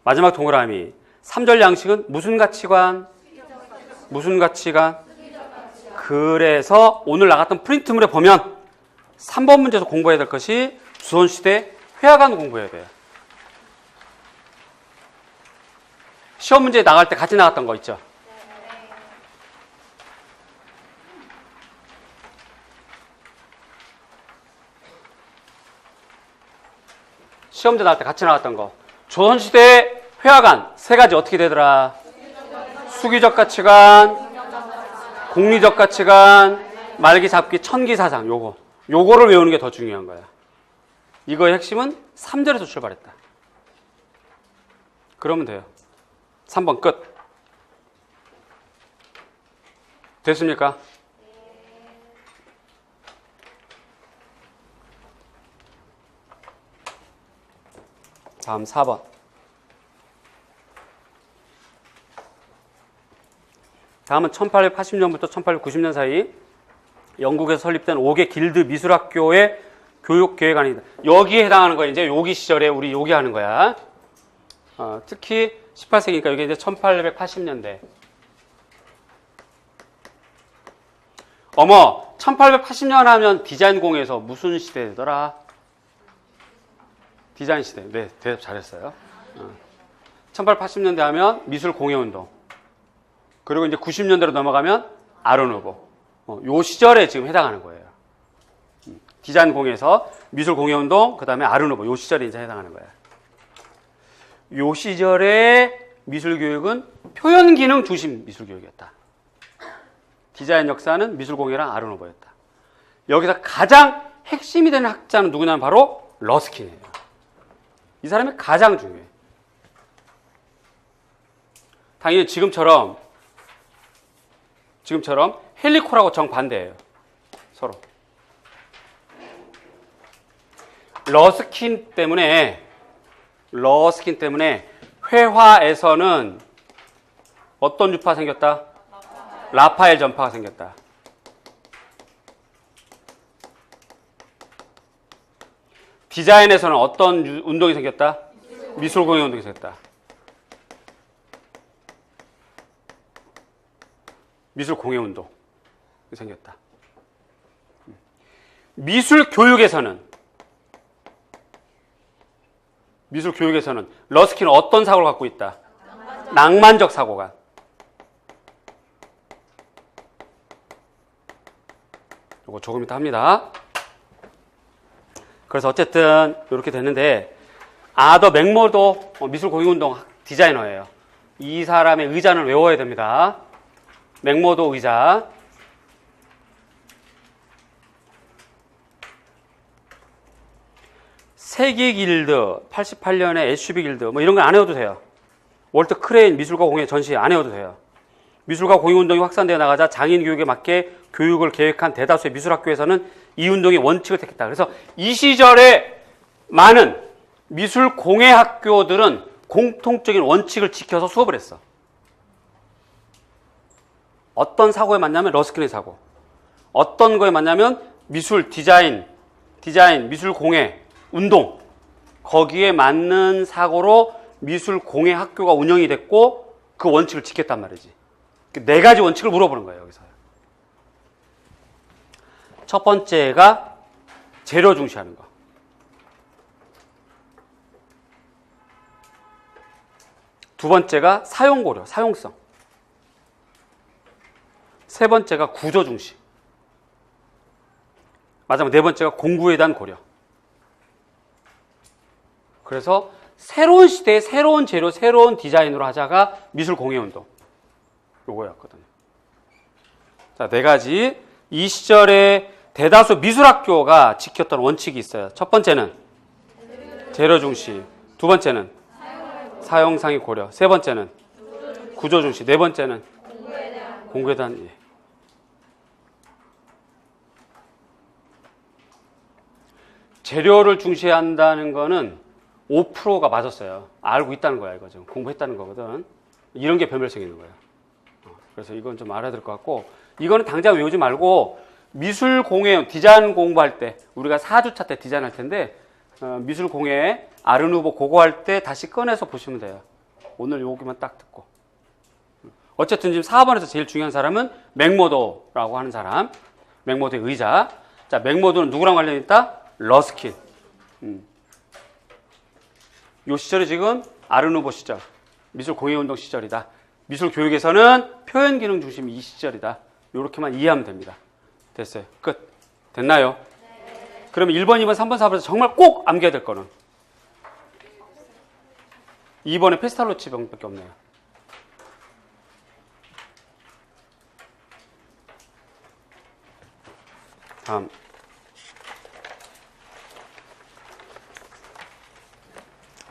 마지막 동그라미 3절 양식은 무슨 가치관? 무슨 가치관? 그래서 오늘 나갔던 프린트물에 보면 3번 문제에서 공부해야 될 것이 조선시대 회화관 공부해야 돼요. 시험 문제 나갈 때 같이 나갔던 거 있죠? 시험 문제 나갈 때 같이 나갔던 거. 조선시대 회화관 세 가지 어떻게 되더라? 수기적 가치관, 공리적 가치관, 말기 잡기, 천기사상. 요거를 외우는 게 더 중요한 거야. 이거의 핵심은 3절에서 출발했다. 그러면 돼요. 3번 끝. 됐습니까? 다음 4번. 다음은 1880년부터 1890년 사이 영국에서 설립된 5개 길드 미술학교의 교육 계획안이다. 여기에 해당하는 거야. 이제 요기 시절에 우리 요기 하는 거야. 특히 18세기니까 여기 이제 1880년대. 어머, 1880년 하면 디자인 공예에서 무슨 시대더라? 디자인 시대. 네, 대답 잘했어요. 1880년대 하면 미술 공예 운동. 그리고 이제 90년대로 넘어가면 아르누보. 요 시절에 지금 해당하는 거예요. 디자인 공예에서 미술 공예 운동, 그 다음에 아르누보. 요 시절에 이제 해당하는 거예요. 요 시절의 미술 교육은 표현 기능 중심 미술 교육이었다. 디자인 역사는 미술 공예랑 아르누보였다. 여기서 가장 핵심이 되는 학자는 누구냐면 바로 러스킨이에요. 이 사람이 가장 중요해. 당연히 지금처럼 헬리코라고 정반대예요. 서로. 러스킨 때문에 회화에서는 어떤 유파가 생겼다? 라파엘 전파가 생겼다. 디자인에서는 어떤 운동이 생겼다? 미술공예 운동이 생겼다. 미술공예 운동이 생겼다. 미술 교육에서는 러스킨은 어떤 사고를 갖고 있다? 낭만적 사고가. 이거 조금 이따 합니다. 그래서 어쨌든 이렇게 됐는데, 아더 맥모도 미술공예운동 디자이너예요. 이 사람의 의자는 외워야 됩니다. 맥모도 의자. 세계 길드, 88년에 SUV 길드, 뭐 이런 건 안 해도 돼요. 월트 크레인 미술과 공예 전시 안 해도 돼요. 미술과 공예 운동이 확산되어 나가자 장인 교육에 맞게 교육을 계획한 대다수의 미술학교에서는 이 운동의 원칙을 택했다. 그래서 이 시절에 많은 미술 공예 학교들은 공통적인 원칙을 지켜서 수업을 했어. 어떤 사고에 맞냐면 러스킨의 사고. 어떤 거에 맞냐면 미술, 디자인, 미술 공예, 운동. 거기에 맞는 사고로 미술 공예 학교가 운영이 됐고 그 원칙을 지켰단 말이지. 네 가지 원칙을 물어보는 거예요, 여기서. 첫 번째가 재료 중시하는 거. 두 번째가 사용 고려, 사용성. 세 번째가 구조 중시. 마지막 네 번째가 공부에 대한 고려. 그래서 새로운 시대에 새로운 재료, 새로운 디자인으로 하자가 미술 공예 운동. 요거였거든요. 자, 네 가지. 이 시절에 대다수 미술학교가 지켰던 원칙이 있어요. 첫 번째는 재료 중시. 두 번째는 사용상의 고려. 세 번째는 구조 중시. 네 번째는 공부에 대한 예. 재료를 중시한다는 거는 5%가 맞았어요. 알고 있다는 거야, 이거 좀. 공부했다는 거거든. 이런 게 변별성이 있는 거예요. 그래서 이건 좀 알아야 될 것 같고, 이거는 당장 외우지 말고, 미술 공예, 디자인 공부할 때, 우리가 4주차 때 디자인 할 텐데, 미술 공예, 아르누보 그거 할 때 다시 꺼내서 보시면 돼요. 오늘 여기만 딱 듣고. 어쨌든 지금 4번에서 제일 중요한 사람은 맥모도라고 하는 사람. 맥모도의 의자. 자, 맥모도는 누구랑 관련이 있다? 러스킨. 요 시절이 지금 아르누보 시절, 미술 공예운동 시절이다. 미술 교육에서는 표현 기능 중심이 이 시절이다. 요렇게만 이해하면 됩니다. 됐어요. 끝. 됐나요? 네. 그러면 1번, 2번, 3번, 4번에서 정말 꼭 암기해야 될 거는 2번에 페스탈로치 병밖에 없네요. 다음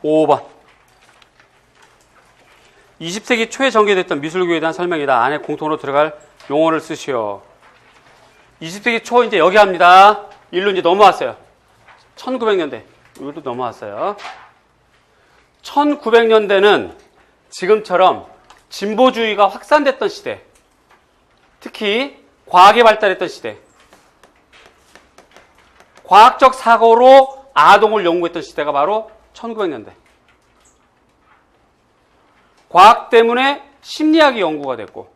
5번 20세기 초에 전개됐던 미술교에 대한 설명이다. 안에 공통으로 들어갈 용어를 쓰시오. 20세기 초 이제 여기 합니다. 일로 이제 넘어왔어요. 1900년대. 여기도 넘어왔어요. 1900년대는 지금처럼 진보주의가 확산됐던 시대. 특히 과학이 발달했던 시대. 과학적 사고로 아동을 연구했던 시대가 바로 1900년대. 과학 때문에 심리학이 연구가 됐고,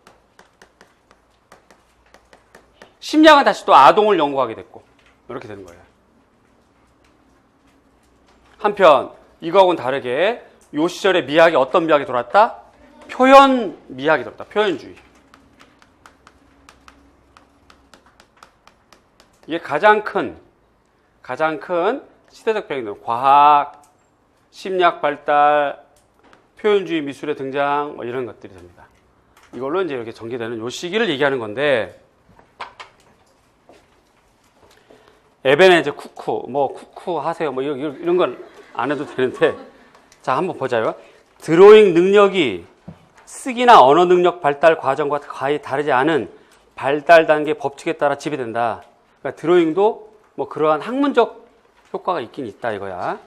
심리학은 다시 또 아동을 연구하게 됐고, 이렇게 되는 거예요. 한편 이거하고는 다르게 이 시절에 미학이 어떤 미학이 돌았다? 표현 미학이 돌았다. 표현주의. 이게 가장 큰 시대적 배경들. 과학, 심리학 발달, 표현주의 미술의 등장, 뭐 이런 것들이 됩니다. 이걸로 이제 이렇게 전개되는 이 시기를 얘기하는 건데, 에베네제 쿠쿠, 뭐 쿠쿠 하세요, 뭐 이런 건 안 해도 되는데, 자 한번 보자요. 드로잉 능력이 쓰기나 언어 능력 발달 과정과 거의 다르지 않은 발달 단계 법칙에 따라 지배된다. 그러니까 드로잉도 뭐 그러한 학문적 효과가 있긴 있다 이거야.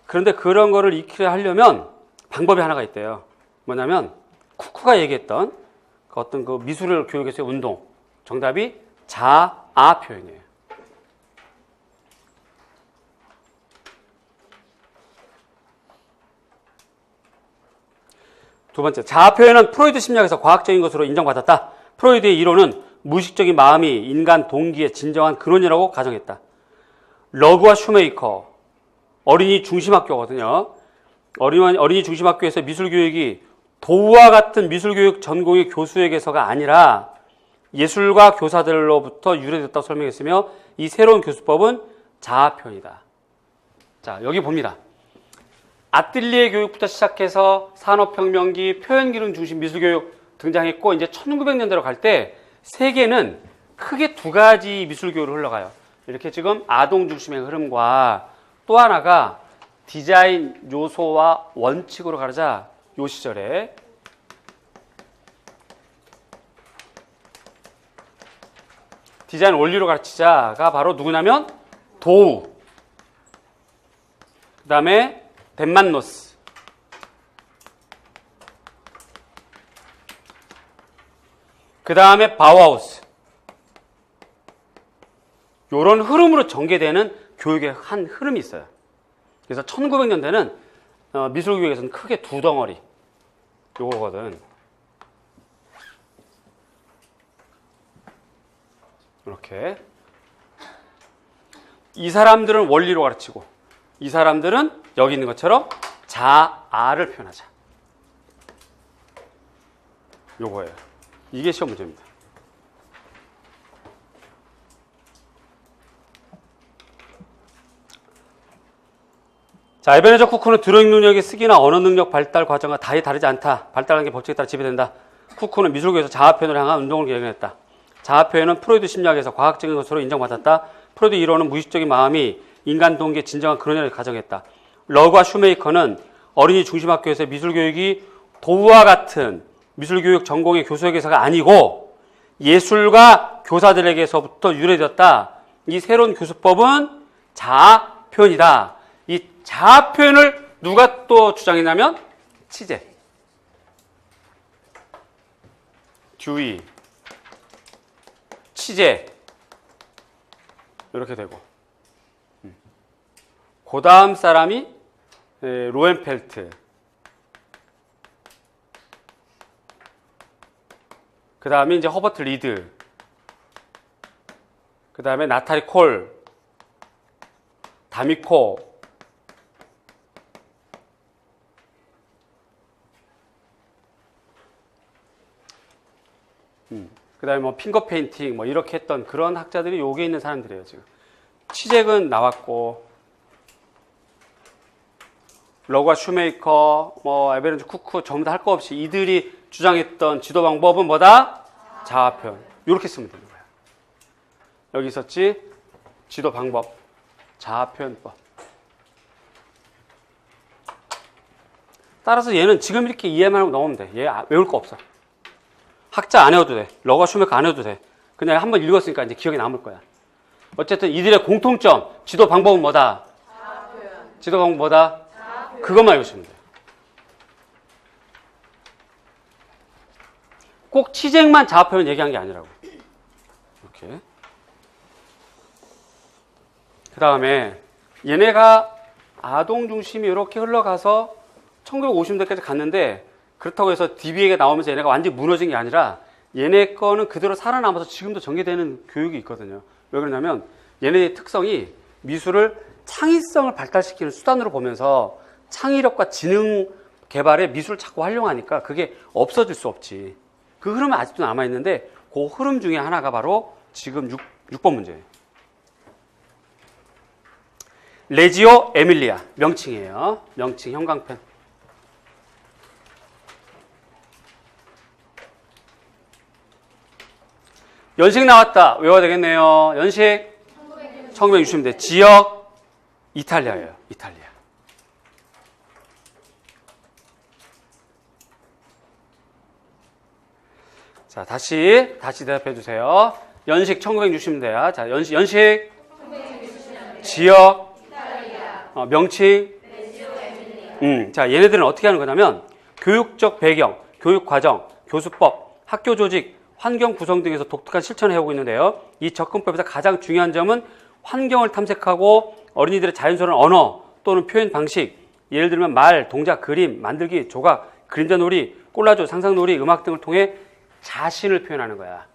그런데 그런 거를 익히려 하려면 방법이 하나가 있대요. 뭐냐면 쿠쿠가 얘기했던 그 어떤 그 미술을 교육에서의 운동. 정답이 자아 표현이에요. 두 번째, 자아 표현은 프로이드 심리학에서 과학적인 것으로 인정받았다. 프로이드의 이론은 무의식적인 마음이 인간 동기의 진정한 근원이라고 가정했다. 러그와 슈메이커, 어린이 중심학교거든요. 어린이 중심학교에서 미술교육이 도우와 같은 미술교육 전공의 교수에게서가 아니라 예술가 교사들로부터 유래됐다고 설명했으며, 이 새로운 교수법은 자아 표현이다. 자, 여기 봅니다. 아뜰리에 교육부터 시작해서 산업혁명기, 표현기능 중심 미술교육 등장했고, 이제 1900년대로 갈 때 세계는 크게 두 가지 미술교육으로 흘러가요. 이렇게 지금 아동 중심의 흐름과 또 하나가 디자인 요소와 원칙으로 가르자. 요 시절에 디자인 원리로 가르치자가 바로 누구냐면 도우, 그 다음에 덴만노스, 그 다음에 바우하우스. 이런 흐름으로 전개되는 교육의 한 흐름이 있어요. 그래서 1900년대는 미술교육에서는 크게 두 덩어리 요거거든. 이렇게 이 사람들은 원리로 가르치고, 이 사람들은 여기 있는 것처럼 자아를 표현하자. 요거예요. 이게 시험 문제입니다. 자, 에베네저 쿠쿠는 드로잉 능력의 쓰기나 언어 능력 발달 과정과 다히 다르지 않다. 발달하는 게 법칙에 따라 지배된다. 쿠쿠는 미술교에서 자아 표현을 향한 운동을 개혁했다. 자아 표현은 프로이드 심리학에서 과학적인 것으로 인정받았다. 프로이드 이론은 무의식적인 마음이 인간 동기의 진정한 근원을 가정했다. 러그와 슈메이커는 어린이 중심학교에서 미술교육이 도우와 같은 미술교육 전공의 교수에게서가 아니고 예술가 교사들에게서부터 유래되었다. 이 새로운 교수법은 자아 표현이다. 이 자아 표현을 누가 또 주장했냐면 치제, 듀이, 치제 이렇게 되고, 그 다음 사람이 로엔펠트, 그 다음에 이제 허버트 리드, 그 다음에 나타리 콜, 다미코, 그 다음에 뭐 핑거 페인팅 뭐 이렇게 했던 그런 학자들이 여기에 있는 사람들이에요. 지금 치젝은 나왔고, 러과 슈메이커, 뭐 에베런즈 쿠크 전부 다 할 거 없이 이들이 주장했던 지도 방법은 뭐다? 자아 표현. 이렇게 쓰면 되는 거야. 여기 있었지? 지도 방법, 자아 표현법. 따라서 얘는 지금 이렇게 이해만 하고 넘으면 돼. 얘 외울 거 없어. 학자 안 해도 돼. 러가 슈메이커 안 해도 돼. 그냥 한번 읽었으니까 이제 기억에 남을 거야. 어쨌든 이들의 공통점, 지도 방법은 뭐다? 자아 표현. 지도 방법 뭐다? 자아 표현. 그것만 외우시면 돼요. 꼭 치쟁만 자아 표현 얘기한 게 아니라고. 이렇게. 그 다음에 얘네가 아동 중심이 이렇게 흘러가서 1950년대까지 갔는데, 그렇다고 해서 DBA가 나오면서 얘네가 완전히 무너진 게 아니라 얘네 거는 그대로 살아남아서 지금도 전개되는 교육이 있거든요. 왜 그러냐면 얘네의 특성이 미술을 창의성을 발달시키는 수단으로 보면서 창의력과 지능 개발에 미술을 자꾸 활용하니까 그게 없어질 수 없지. 그 흐름은 아직도 남아있는데 그 흐름 중에 하나가 바로 지금 6번 문제예요. 레지오 에밀리아, 명칭이에요. 명칭 형광펜. 연식 나왔다. 외워야 되겠네요. 연식 1960년대. 지역 이탈리아예요. 이탈리아. 자, 다시 대답해 주세요. 연식 1960년대야. 자, 연식 1960년대. 지역 이탈리아. 명칭. 레지오 에밀리아. 자, 얘네들은 어떻게 하는 거냐면 교육적 배경, 교육 과정, 교수법, 학교 조직, 환경 구성 등에서 독특한 실천을 해오고 있는데요. 이 접근법에서 가장 중요한 점은 환경을 탐색하고 어린이들의 자연스러운 언어 또는 표현 방식, 예를 들면 말, 동작, 그림, 만들기, 조각, 그림자 놀이, 콜라주, 상상 놀이, 음악 등을 통해 자신을 표현하는 거야.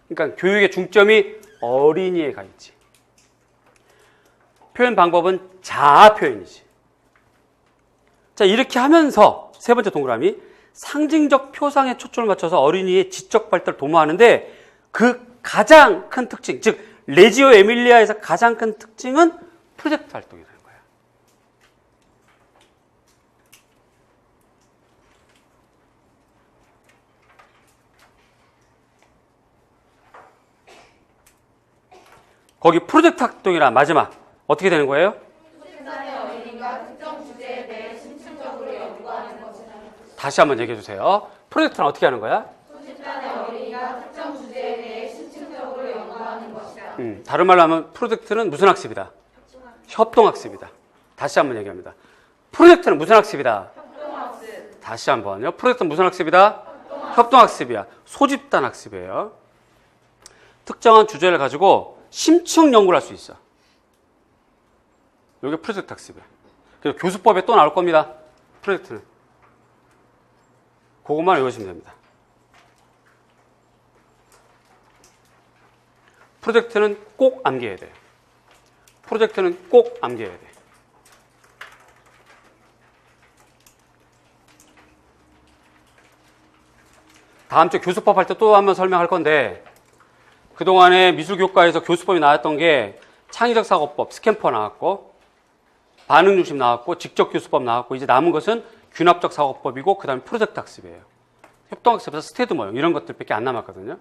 그러니까 교육의 중점이 어린이에 가 있지. 표현 방법은 자아 표현이지. 자, 이렇게 하면서 세 번째 동그라미, 상징적 표상에 초점을 맞춰서 어린이의 지적 발달을 도모하는데 그 가장 큰 특징, 즉 레지오 에밀리아에서 가장 큰 특징은 프로젝트 활동이라는 거예요. 거기 프로젝트 활동이라 마지막 어떻게 되는 거예요? 소집단의 어린이가 특정 주제에 대해 심층적으로 연구하는 것이다. 다시 한번 얘기해 주세요. 프로젝트는 어떻게 하는 거야? 소집단의 어린이가 특정 주제에 대해 심층적으로 연구하는 것이다. 다른 말로 하면 프로젝트는 무슨 학습이다? 협동학습이다. 다시 한번 얘기합니다. 프로젝트는 무슨 학습이다? 협동학습. 다시 한번요. 프로젝트는 무슨 학습이다? 협동학습이야. 소집단 학습이에요. 특정한 주제를 가지고 심층 연구를 할 수 있어. 이게 프로젝트 학습이에요. 그래서 교수법에 또 나올 겁니다. 프로젝트는. 그것만 외우시면 됩니다. 프로젝트는 꼭 암기해야 돼요. 프로젝트는 꼭 암기해야 돼. 다음 주 교수법 할 때 또 한번 설명할 건데, 그동안에 미술교과에서 교수법이 나왔던 게 창의적 사고법, 스캠퍼 나왔고, 반응 중심 나왔고, 직접 교수법 나왔고, 이제 남은 것은 균합적 사고법이고, 그 다음에 프로젝트 학습이에요. 협동학습에서 스테드 모형, 이런 것들밖에 안 남았거든요.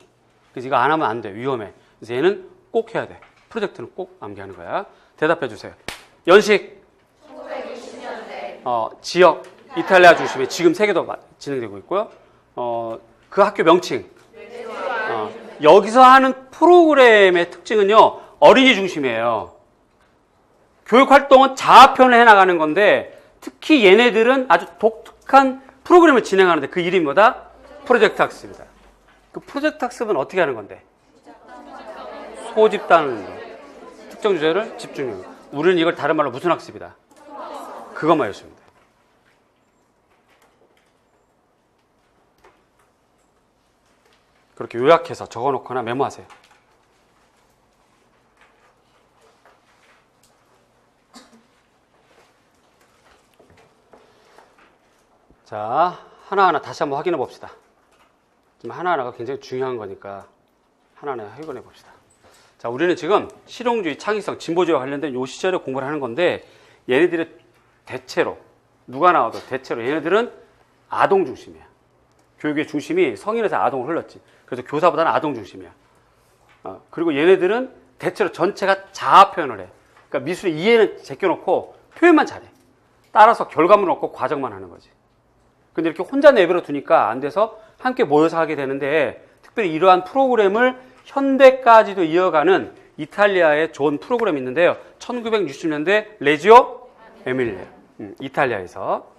그래서 이거 안 하면 안 돼. 위험해. 그래서 얘는 꼭 해야 돼. 프로젝트는 꼭 암기하는 거야. 대답해 주세요. 연식. 1960년대. 지역. 이탈리아 중심에 지금 세계도 진행되고 있고요. 그 학교 명칭. 여기서 하는 프로그램의 특징은요, 어린이 중심이에요. 교육 활동은 자아 표현을 해나가는 건데 특히 얘네들은 아주 독특한 프로그램을 진행하는데 그 이름이 뭐다? 프로젝트 학습이다. 그 프로젝트 학습은 어떻게 하는 건데? 소집단을 특정 주제를 집중력. 우리는 이걸 다른 말로 무슨 학습이다? 그것만 외우시면 돼요. 그렇게 요약해서 적어놓거나 메모하세요. 자, 하나하나 다시 한번 확인해 봅시다. 지금 하나하나가 굉장히 중요한 거니까 하나하나 확인해 봅시다. 자, 우리는 지금 실용주의, 창의성, 진보주의와 관련된 요 시절에 공부를 하는 건데 얘네들이 대체로 누가 나와도 대체로 얘네들은 아동 중심이야. 교육의 중심이 성인에서 아동을 흘렀지. 그래서 교사보다는 아동 중심이야. 그리고 얘네들은 대체로 전체가 자아 표현을 해. 그러니까 미술의 이해는 제껴놓고 표현만 잘해. 따라서 결과물은 없고 과정만 하는 거지. 근데 이렇게 혼자 내버려 두니까 안 돼서 함께 모여서 하게 되는데 특별히 이러한 프로그램을 현대까지도 이어가는 이탈리아의 좋은 프로그램이 있는데요. 1960년대 레지오 에밀리아, 이탈리아에서.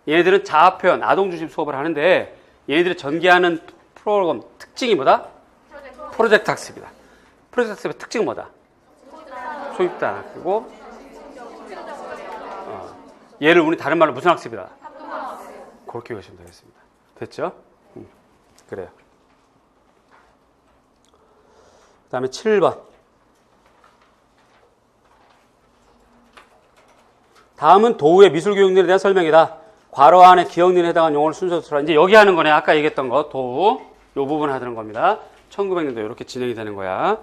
얘네들은 자아 표현, 아동 중심 수업을 하는데 얘네들이 전개하는 프로그램 특징이 뭐다? 프로젝트 학습이다. 프로젝트 학습의 특징은 뭐다? 소집단. 그리고 얘를 우리 다른 말로 무슨 학습이다? 그렇게 보시면 되겠습니다. 됐죠? 그래요. 그 다음에 7번. 다음은 도우의 미술교육론에 대한 설명이다. 괄호 안에 기억론에 해당하는 용어를 순서로 쓰라. 이제 여기 하는 거네. 아까 얘기했던 거. 도우. 요 부분 하는 겁니다. 1900년도 이렇게 진행이 되는 거야.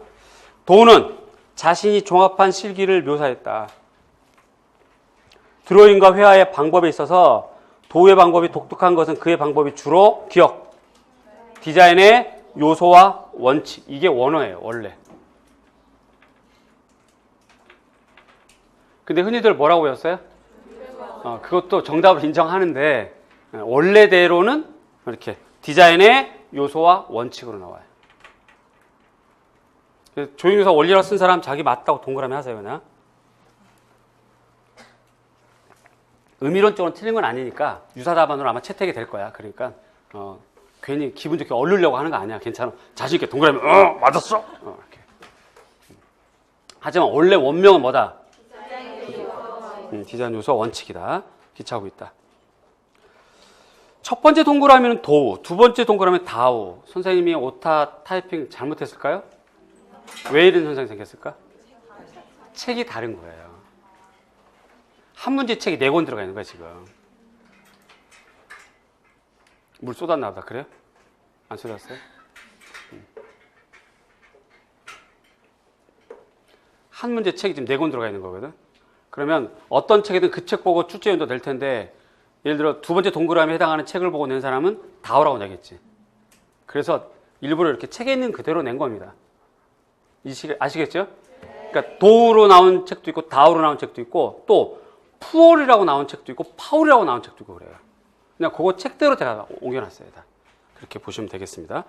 도우는 자신이 종합한 실기를 묘사했다. 드로잉과 회화의 방법에 있어서 도우의 방법이 독특한 것은 그의 방법이 주로 기억, 디자인의 요소와 원칙. 이게 원어예요, 원래. 근데 흔히들 뭐라고 외웠어요? 그것도 정답을 인정하는데 원래대로는 이렇게 디자인의 요소와 원칙으로 나와요. 조용해서 원리라 쓴 사람 자기 맞다고 동그라미 하세요, 그냥. 의미론적으로 틀린 건 아니니까 유사답안으로 아마 채택이 될 거야. 그러니까 괜히 기분 좋게 얼르려고 하는 거 아니야. 괜찮아. 자신 있게 동그라미 맞았어. 이렇게. 하지만 원래 원명은 뭐다? 디자인 요소와 원칙이다. 기차하고 있다. 첫 번째 동그라미는 도우, 두 번째 동그라미는 다우. 선생님이 오타 타이핑 잘못했을까요? 왜 이런 현상이 생겼을까? 책이 다른 거예요. 한 문제 책이 4권 들어가 있는 거야, 지금. 물 쏟았나 보다. 그래요? 안 쏟았어요? 한 문제 책이 지금 4권 들어가 있는 거거든. 그러면 어떤 책이든 그 책 보고 출제연도 될 텐데 예를 들어 두 번째 동그라미에 해당하는 책을 보고 낸 사람은 다우라고 내겠지. 그래서 일부러 이렇게 책에 있는 그대로 낸 겁니다. 아시겠죠? 그러니까 도우로 나온 책도 있고 다우로 나온 책도 있고 또 푸얼이라고 나온 책도 있고 파울이라고 나온 책도 있고 그래요. 그냥 그거 책대로 제가 옮겨놨어요. 다. 그렇게 보시면 되겠습니다.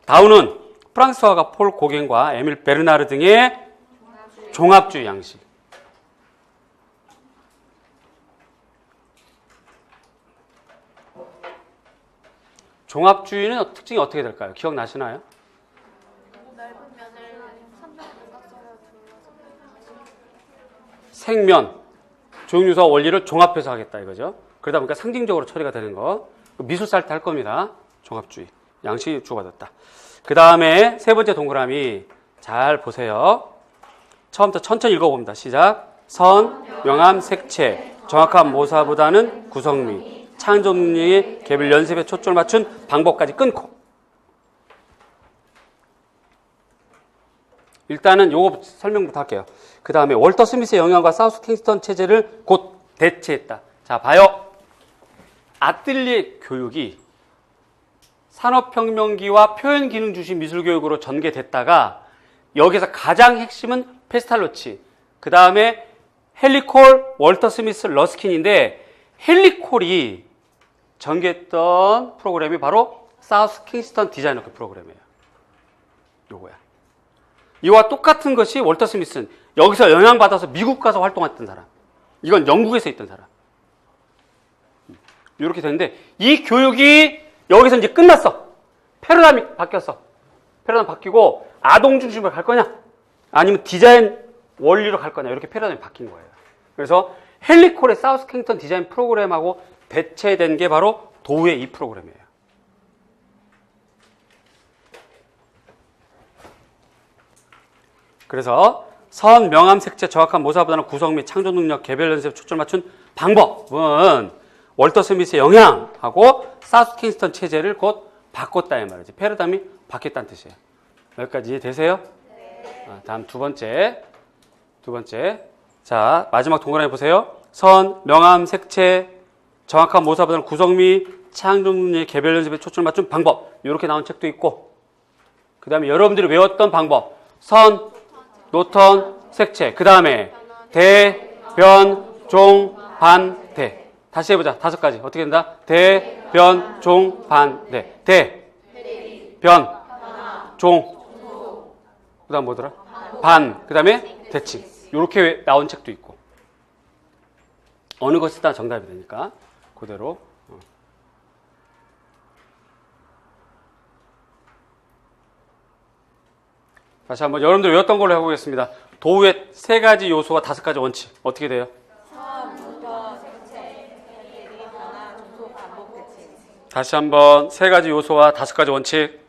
다우는 프랑스 화가 폴 고겐과 에밀 베르나르 등의 종합주의 양식. 종합주의는 특징이 어떻게 될까요? 기억나시나요? 생면, 조형유사 원리를 종합해서 하겠다 이거죠. 그러다 보니까 상징적으로 처리가 되는 거. 미술사 할 때 할 겁니다. 종합주의. 양식이 주고받았다. 그 다음에 세 번째 동그라미 잘 보세요. 처음부터 천천히 읽어봅니다. 시작. 선, 명암, 색채, 정확한 모사보다는 구성미, 창조 능력의 개별 연습에 초점을 맞춘 방법까지 끊고. 일단은 요거 설명부터 할게요. 그 다음에 월터 스미스의 영향과 사우스 킹스턴 체제를 곧 대체했다. 자, 봐요. 아뜰리에 교육이 산업혁명기와 표현기능 중심 미술교육으로 전개됐다가 여기서 가장 핵심은 페스탈로치, 그 다음에 헨리 콜, 월터 스미스, 러스킨인데 헨리 콜이 전개했던 프로그램이 바로 사우스 킹스턴 디자이너 프로그램이에요. 요거야. 이와 똑같은 것이 월터 스미스는 여기서 영향받아서 미국 가서 활동했던 사람. 이건 영국에서 있던 사람. 이렇게 되는데 이 교육이 여기서 이제 끝났어. 패러다임이 바뀌었어. 패러다임 바뀌고 아동 중심으로 갈 거냐? 아니면 디자인 원리로 갈 거냐? 이렇게 패러다임이 바뀐 거예요. 그래서 헨리 콜의 사우스킹턴 디자인 프로그램하고 대체된 게 바로 도우의 이 프로그램이에요. 그래서 선, 명암, 색채, 정확한 모사보다는 구성 및 창조 능력, 개별 연습에 초점 맞춘 방법은 월터 스미스의 영향하고 사우스킹턴 체제를 곧 바꿨다 이 말이지. 패러다임이 바뀌었다는 뜻이에요. 여기까지 이해되세요? 네. 다음 두 번째. 자, 마지막 동그라미 보세요. 선, 명암, 색채, 정확한 모사보다는 구성 및 창조 능력, 개별 연습에 초점을 맞춘 방법. 이렇게 나온 책도 있고, 그 다음에 여러분들이 외웠던 방법. 선, 노턴, 색채. 그 다음에 대, 변, 종, 반, 대. 다시 해보자. 5가지. 어떻게 된다? 대, 변, 종, 반, 대. 대, 변, 종. 그 다음 뭐더라? 반. 그 다음에 대칭. 이렇게 나온 책도 있고. 어느 것이 다 정답이 되니까. 그대로. 다시 한번 여러분들 외웠던 걸로 해보겠습니다. 도우의 3가지 요소와 5가지 원칙. 어떻게 돼요? 다시 한번 3가지 요소와 5가지 원칙.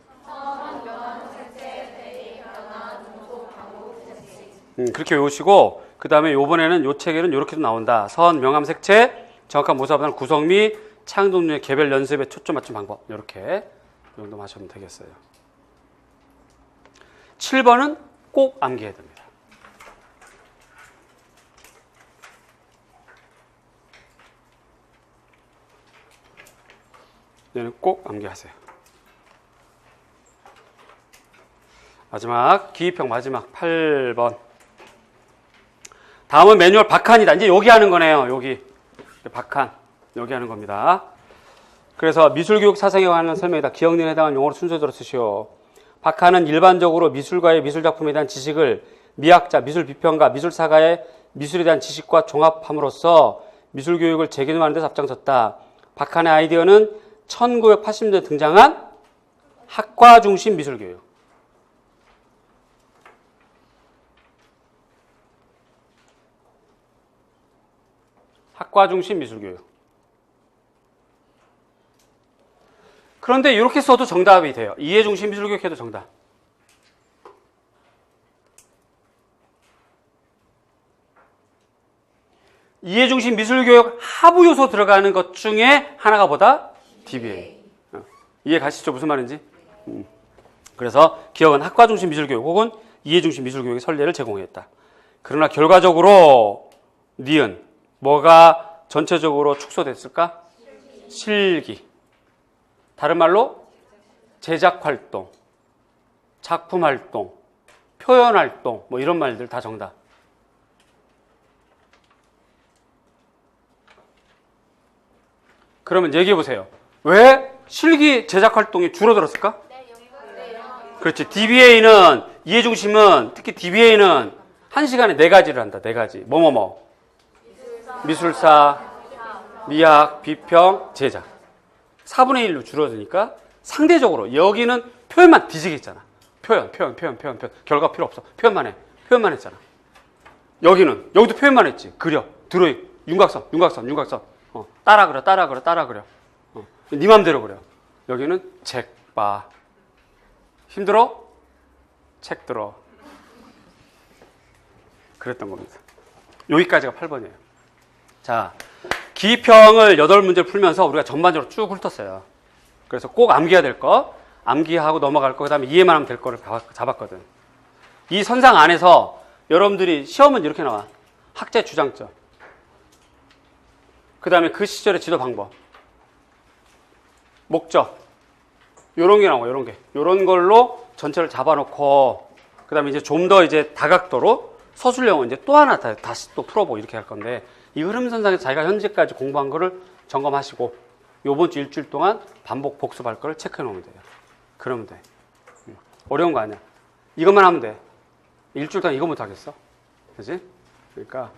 그렇게 외우시고 그 다음에 요번에는 요 책에는 이렇게도 나온다. 선, 명암, 색채, 정확한 모사보다는 구성 및 창조 능력, 개별 연습에 초점 맞춘 방법. 이렇게 이 정도 하시면 되겠어요. 7번은 꼭 암기해야 됩니다. 얘는 꼭 암기하세요. 마지막 기입형 마지막 8번. 다음은 매뉴얼 박한이다. 이제 여기 하는 거네요. 여기 박한 여기 하는 겁니다. 그래서 미술교육 사상에 관한 설명이다. 기억력에 해당하는 용어를 순서대로 쓰시오. 박한은 일반적으로 미술가의 미술작품에 대한 지식을 미학자, 미술비평가, 미술사가의 미술에 대한 지식과 종합함으로써 미술교육을 재개념하는 데서 앞장섰다. 박한의 아이디어는 1980년대에 등장한 학과 중심 미술교육. 학과 중심 미술교육. 그런데 이렇게 써도 정답이 돼요. 이해 중심 미술교육 해도 정답. 이해 중심 미술교육 하부 요소 들어가는 것 중에 하나가 뭐다? DBA. 이해 가시죠? 무슨 말인지? 그래서 기억은 학과 중심 미술교육 혹은 이해 중심 미술교육의 선례를 제공했다. 그러나 결과적으로 니은 뭐가 전체적으로 축소됐을까? 실기. 다른 말로 제작활동, 작품활동, 표현활동 뭐 이런 말들 다 정답. 그러면 얘기해 보세요. 왜 실기 제작활동이 줄어들었을까? 그렇지. DBA는 이해중심은 특히 DBA는 1시간에 4가지를 한다. 4가지. 뭐뭐뭐. 미술사, 미학, 비평, 제작. 4분의 1로 줄어드니까 상대적으로 여기는 표현만 뒤지게 있잖아. 표현. 결과 필요 없어. 표현만 해. 표현만 했잖아. 여기도 표현만 했지. 그려. 드로잉. 윤곽선. 따라 그려. 네 맘대로 그려. 여기는 책 봐. 힘들어? 책 들어. 그랬던 겁니다. 여기까지가 8번이에요. 자, 기입형을 8문제를 풀면서 우리가 전반적으로 쭉 훑었어요. 그래서 꼭 암기해야 될 거, 암기하고 넘어갈 거, 그 다음에 이해만 하면 될 거를 잡았거든. 이 선상 안에서 여러분들이 시험은 이렇게 나와. 학제 주장점. 그 다음에 그 시절의 지도 방법. 목적. 요런 게 나와, 요런 게. 요런 걸로 전체를 잡아놓고, 그 다음에 이제 좀 더 이제 다각도로 서술형은 이제 또 하나 다시 또 풀어보고 이렇게 할 건데, 이 흐름선상에서 자기가 현재까지 공부한 거를 점검하시고 요번 주 일주일 동안 반복 복습할 거를 체크해 놓으면 돼요. 그러면 돼. 어려운 거 아니야. 이것만 하면 돼. 일주일 동안 이거 못 하겠어? 그지? 그러니까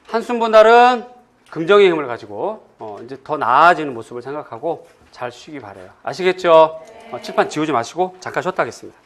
한숨 분할은 긍정의 힘을 가지고 이제 더 나아지는 모습을 생각하고 잘 쉬기 바래요. 아시겠죠? 칠판 지우지 마시고 잠깐 쉬었다 하겠습니다.